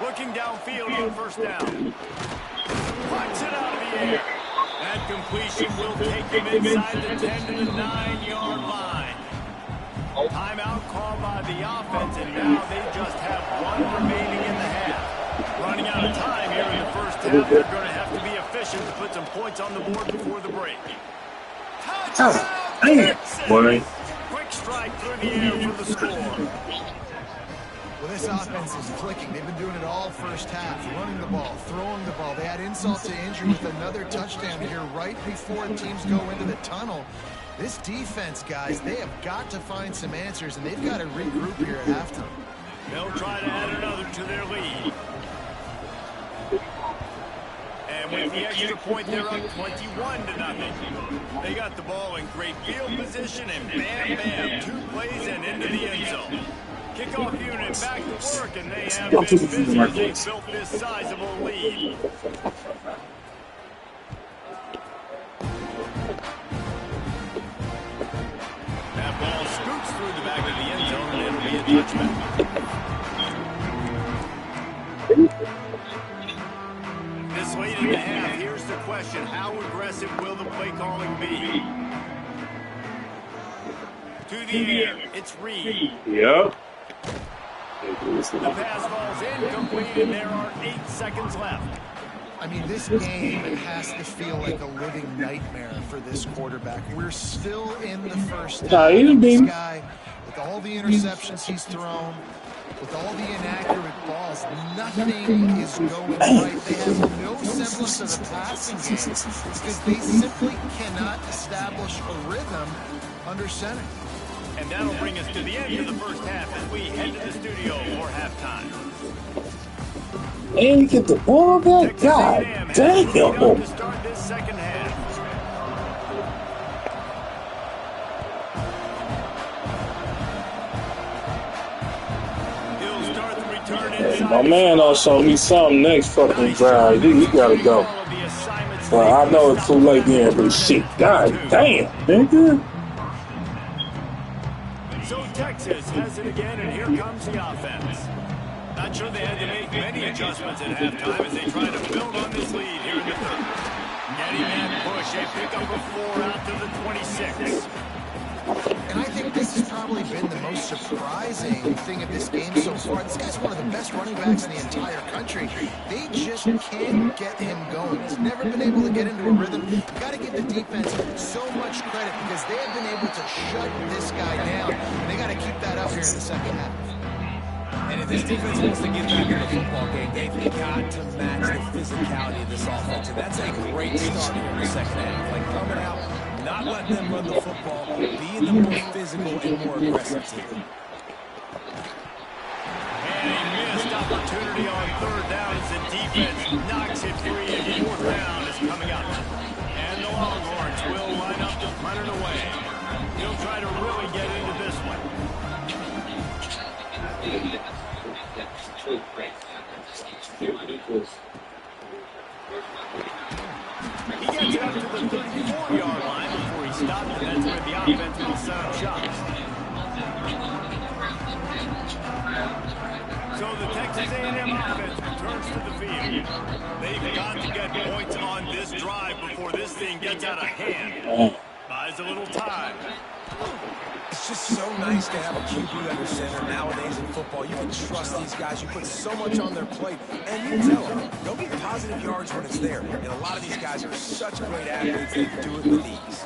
Looking downfield on first down. Punts it out of the air. That completion will take him inside the 10 to the 9-yard line. Timeout called by the offense, and now they just have 1 remaining in the half. Running out of time here in the first half. They're going to have to be efficient to put some points on the board before the break. Oh, damn, boy. Quick strike through the air for the score. Well, this offense is clicking. They've been doing it all first half, running the ball, throwing the ball. They had insult to injury with another touchdown here right before teams go into the tunnel. This defense, guys, they have got to find some answers, and they've got to regroup here at halftime. They'll try to add another to their lead. And with the extra point, they're up 21-0. They got the ball in great field position, and bam, bam, 2 plays and into the end zone. Kickoff unit back to work, and they have been busy as they built this sizable lead. That ball scoots through the back of the end zone, and it'll be a touchback. This late in the half, here's the question. How aggressive will the play calling be? To the air, it's Reed. Yep. The pass ball's incomplete, and there are 8 seconds left. I mean, this game has to feel like a living nightmare for this quarterback. We're still in the first half. Nah, he done This been- guy, with all the interceptions he's thrown, with all the inaccurate balls, nothing is going right. They have no semblance of a passing game because they simply cannot establish a rhythm under center. And that'll bring us to the end of the first half as we head to the studio for halftime. And get the ball back. Texas God A&M has the lead up damn. to start this second half. He'll start the return inside. My man don't show me something next fucking drive. He gotta go. Well, I know it's too late then, but shit, god damn, nigga. So Texas has it again, and here comes the offense. Not sure they had to make many adjustments at halftime as they try to build on this lead here in the third. Getting that push, a pickup of 4 out to the 26. And I think this has probably been the most surprising thing of this game so far. This guy's one of the best running backs in the entire country. They just can't get him going. He's never been able to get into a rhythm. You've got to give the defense so much credit because they have been able to shut this guy down. And they got to keep that up here in the second half. And if this defense wants to get back in the football game, they've got to match the physicality of this offense. And that's a great start here in the second half. Like coming out, not letting them run the football, being the more physical and more aggressive team. And a missed opportunity on third down as the defense knocks it free, and fourth down is coming up. And the Longhorns will line up to punt it away. He'll try to really get into this one. They've got to get points on this drive before this thing gets out of hand. Buys a little time. It's just so nice to have a QB under center nowadays in football. You can trust these guys. You put so much on their plate, and you tell them they'll get positive yards when it's there. And a lot of these guys are such great athletes, they can do it with ease.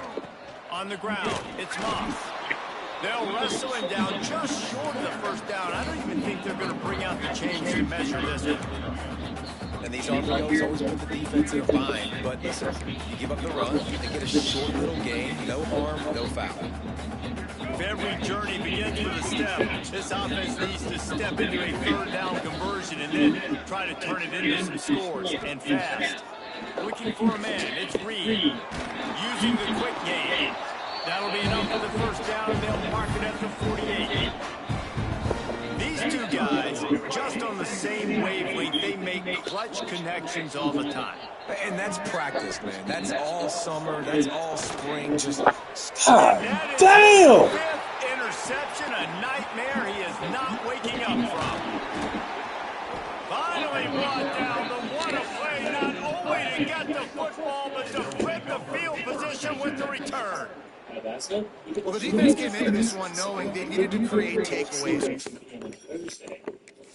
On the ground, it's Moss. They'll wrestle him down just short of the first down. I don't even think they're going to bring out the chains and measure this one. And these RPOs always put the defense in a bind. But listen, you give up the run, they get a short little gain, no harm, no foul. Every journey begins with a step. This offense needs to step into a third down conversion and then try to turn it into some scores, and fast. Looking for a man, it's Reed. Using the quick game. That'll be enough for the first down, and they'll mark it at the 48. These two guys, just on the same wavelength, they make clutch connections all the time. And that's practice, man. That's all summer. That's all spring. Just Damn! Fifth interception, a nightmare he is not waking up from. Finally brought down. The what a play, not only to get the football, but to flip the field position with the return. Well, the defense came into this one knowing they needed to create takeaways.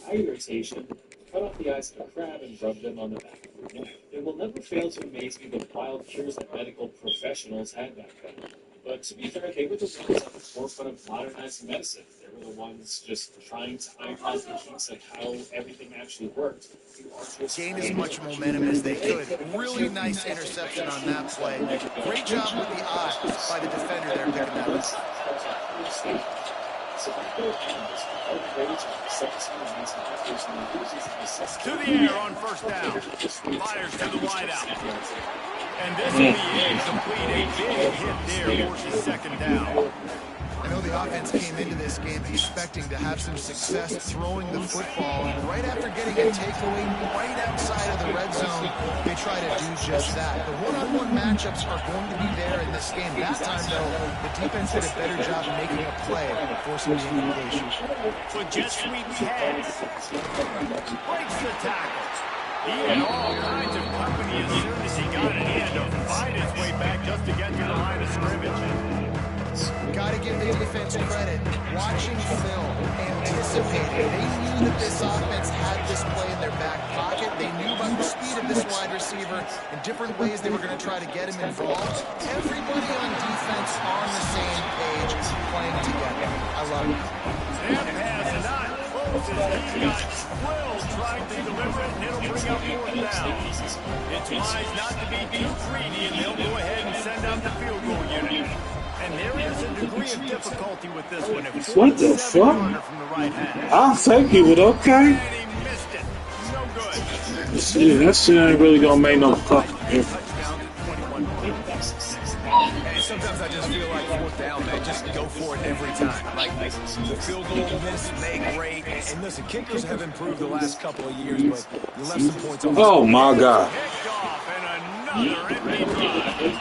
Eye irritation, cut off the eyes of a crab and rub them on the back of your neck. It will never fail to amaze me the wild cures that medical professionals had back then. But to be fair, they were the ones at the forefront of modernizing medicine. They were the ones just trying to iron out the kinks of how everything actually worked. Gained as much momentum as they could. Really nice interception on that play. Great job with the eye by the defender there picking that up. To the air on first down. Fires to the wideout. And this will be incomplete. A big hit there forces second down. I know the offense came into this game expecting to have some success throwing the football, and right after getting a takeaway right outside of the red zone, they try to do just that. The one-on-one matchups are going to be there in this game. That time, though, the defense did a better job of making a play, forcing the incompletion. So jet sweep pass. Breaks the tackle. He had all kinds of company as soon as he got it. He had to fight his way back just to get to the line of scrimmage. Got to give the defense credit. Watching film, anticipating. They knew that this offense had this play in their back pocket. They knew about the speed of this wide receiver and different ways they were going to try to get him involved. Everybody on defense on the same page, playing together. I love it. That pass not close as he got thrilled trying to deliver it, and it'll bring up fourth down. It's wise not to be too greedy, and they'll go ahead and send out the field goal unit. And there is a degree of difficulty with this one. What the fuck? From the right hand. I'll take it, but okay. And he missed it. No good. Yeah, that shit ain't really gonna make no fucking difference. Touchdown to 21 points. And sometimes I just feel like fourth down, man, just go for it every time. Like the field goal miss, make great. And listen, kickers have improved the last couple of years, but you left some points on the Oh my god. Picked off and another empty drive.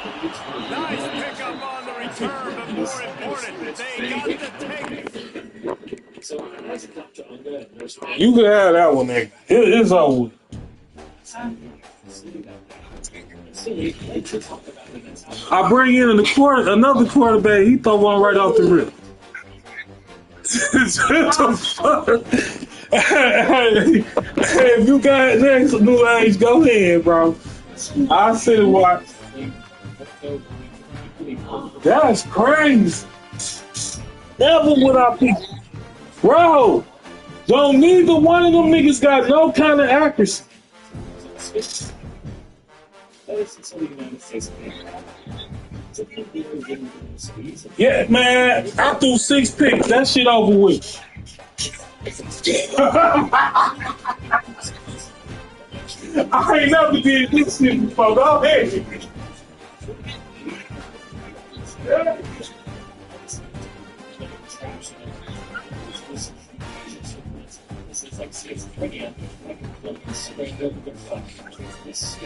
Nice pickup on the return, but more important, they got the take. So as it comes to Unga and Nurse Manning, You can have that one, nigga. It's over. still they like to talk about it. That's how I bring in another quarterback. He throw one right off the rip. What the fuck? Hey, if you got next new age, go ahead, bro. I sit and watch. That's crazy. Never would I pick. Bro, don't neither one of them niggas got no kind of accuracy. Yeah, man, I threw 6 picks. That shit over with. I ain't never did this shit before. Go ahead. like schizophrenia, like a stranger of the flesh. This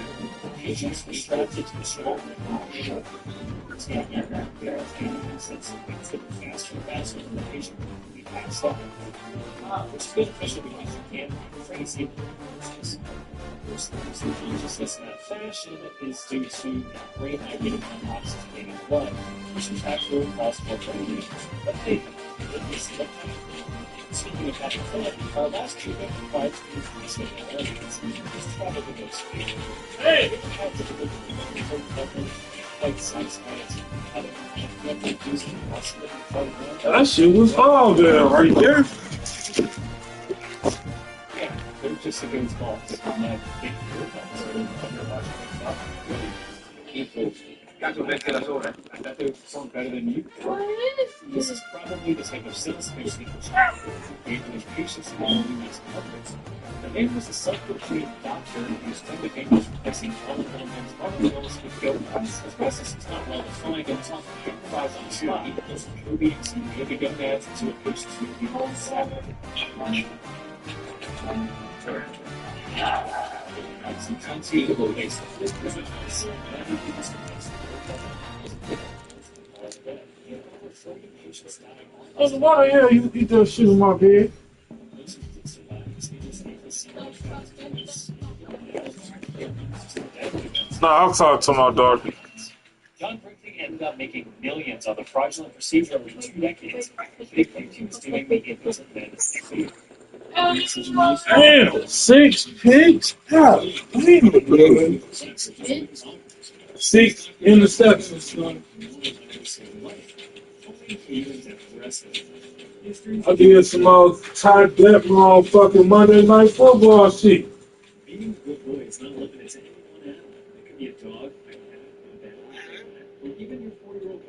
patients was drafted to the shoulder. Taking aircraft barrels and assets to the faster than the patient will be passed up. Which is beneficial because you can't crazy consciousness. Losing consciousness in that fashion is due to great negative oxygenated blood, which is actually possible for you. But hey, speaking of having fun, our last treatment provides increasing awareness. It's probably the most hey! Like science, That shit was all there right there. Yeah, they're just against balls. I'm not big I bet they perform better than you. This is probably the type of sales pitch that gave the patients who only makes comforts. The man was a self-proclaimed doctor whose claim to fame was replacing all of Middleman's articles with goat nuts. His process is not well defined and tough to improvise on the spot. Those meetings and yoga gonads into a patient's who be called Sabbath. Sometimes he will face this business. Oh, why the hell you eat that shit in my bed? Nah, I'll talk to my daughter. John Brinkley ended up making millions on the fraudulent procedure over 2 decades. Big claimed he was doing the impotent medicine. Damn, 6 pigs? God damn, man. 6 interceptions. I did some tight that motherfucking Monday Night Football shit. Being a good boy is not limited to any one animal. It could be a dog, a cat, a bat, or even your 4-year-old.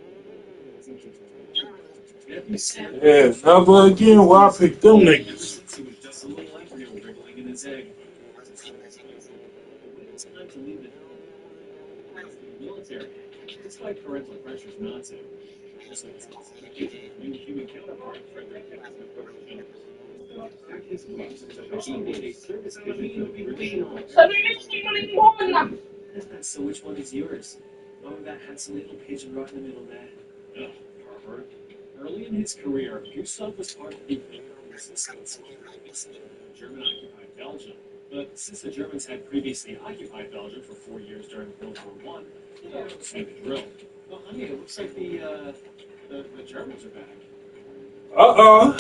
Yeah, never again will I pick them niggas. He was just a little embryo wriggling in his egg. It's time to leave the military, despite parental pressures not to. Also, new human counterpart, Frederick So which one is yours? Oh, that handsome little pigeon right in the middle there. Oh, Harvard. Early in his career, Gustav was part of the resistance in German-occupied Belgium. But since the Germans had previously occupied Belgium for 4 years during World War I, they had to the drill. Oh, honey, it looks like the Germans are back. Uh-oh. I'll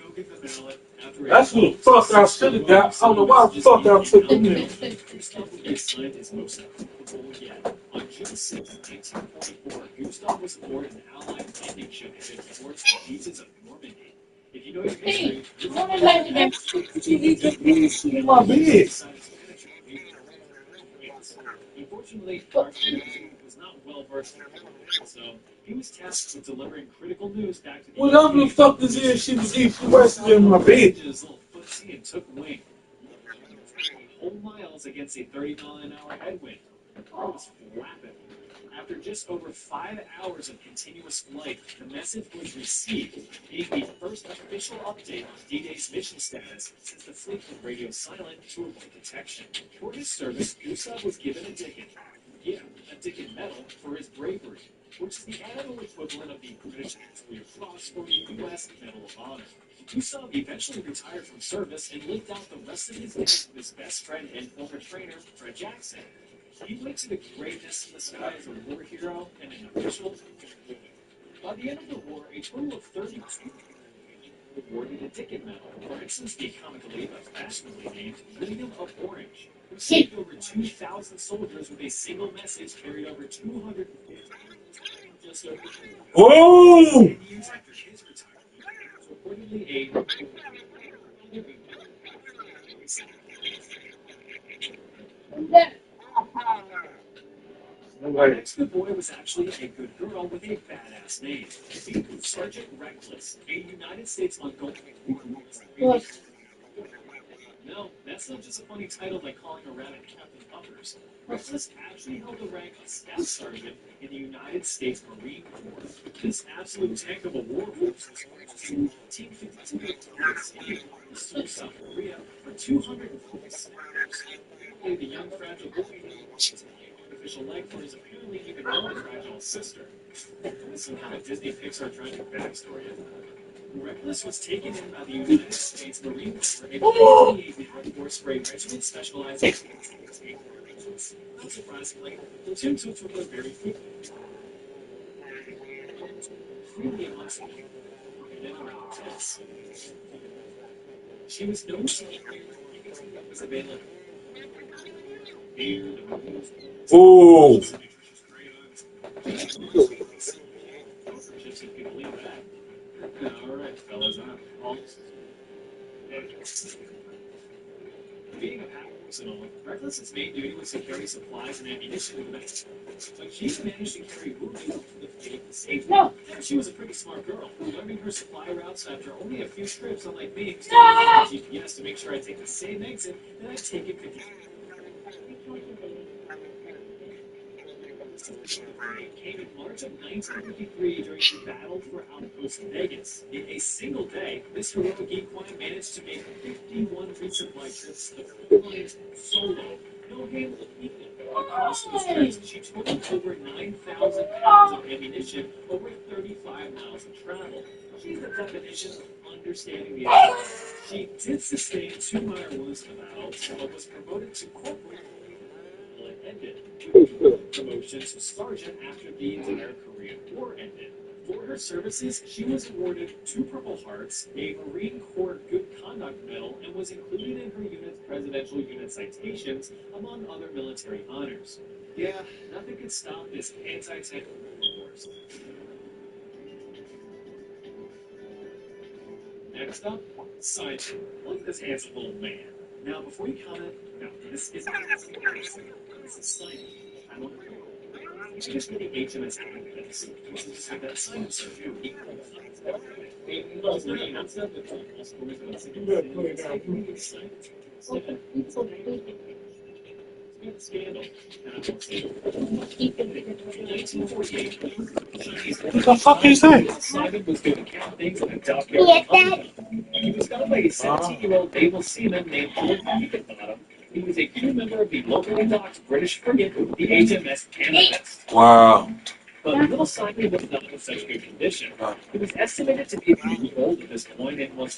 go get the ballot. That's what the fuck I should have got. I don't know why the fuck I took them in. Gustav will be assigned his most important role yet. On June 6, 1944, Gustav was aboard an Allied landing ship headed towards the beaches of Normandy. If you know your history, In my bed. Unfortunately, Arthur was not well versed in it, so he was tasked with delivering critical news back to the Whatever the fuck this is, she was eating rested in my bed. his little footsie and took wing. Whole miles against a 30-mile-an-hour headwind. The car was flapping. After just over 5 hours of continuous flight, the message was received, being the first official update on D-Day's mission status since the fleet was radio silent to avoid detection. For his service, Gustav was given a Dickin. Yeah, a Dickin Medal for his bravery, which is the annual equivalent of the British Victoria Cross or the U.S. Medal of Honor. Gustav eventually retired from service and lived out the rest of his days with his best friend and former trainer, Fred Jackson. He went to the greatness in the sky as a war hero and an official. By the end of the war, a total of 32 were awarded a Dickin Medal. For instance, the comically but fashionably named William of Orange, who saved over 2,000 soldiers with a single message carried over 250 just over Whoa! 10 years after his retirement. So reportedly Our next good boy was actually a good girl with a badass name. Sergeant Reckless, a United States Montgomery. No, that's not just a funny title like calling a rabbit Captain Puffers. Reckless actually held the rank of Staff Sergeant in the United States Marine Corps. This absolute tank of a war horse was launched in 1952 to South Korea 246. The young fragile boy artificial leg for his apparently even more fragile sister. This is kind of Disney Pixar tragic backstory. Reckless was taken in by the United States Marine Corps in 1988 Air Force for a regiment specializing in unsurprisingly, platoon took to her very quickly. Really amongst them, she was known to be was available. Ooh. All right, fellas, I'm almost. Being a pack personal, Reckless's main duty was to carry supplies and ammunition to the base. But she managed to carry wounded to the fleet safely. No. She was a pretty smart girl, learning her supply routes after only a few trips, unlike me, starting with GPS to make sure I take the same exit that I take it 50 came in March of 1953 during the battle for Outpost Vegas. In a single day, this heroic equine managed to make 51 resupply trips to the client solo. No handle of people. Across those trips, she totaled over 9,000 pounds of ammunition over 35 miles of travel. She's the definition of understanding the enemy. She did sustain 2 minor wounds in the battle, but was promoted to corporal until it ended. Promotion to sergeant after the entire Korean War ended. For her services, she was awarded 2 Purple Hearts, a Marine Corps Good Conduct Medal, and was included in her unit's Presidential Unit Citations, among other military honors. Yeah, nothing could stop this anti-tank force. Next up, Sergeant. Look at this handsome little man. Now, before you comment, no, this isn't this is Sergeant. I don't know. It's just really HMS Activist. This is just that science review. Scandal. What the fuck is that? Simon was doing count things in a dockyard. He was found by a 17-year-old naval seaman named George Higginbottom. He was a crew member of the locally docked British frigate, the HMS Canvas. Wow. But little Simon was not in such good condition. He was estimated to be a few years old at this point and was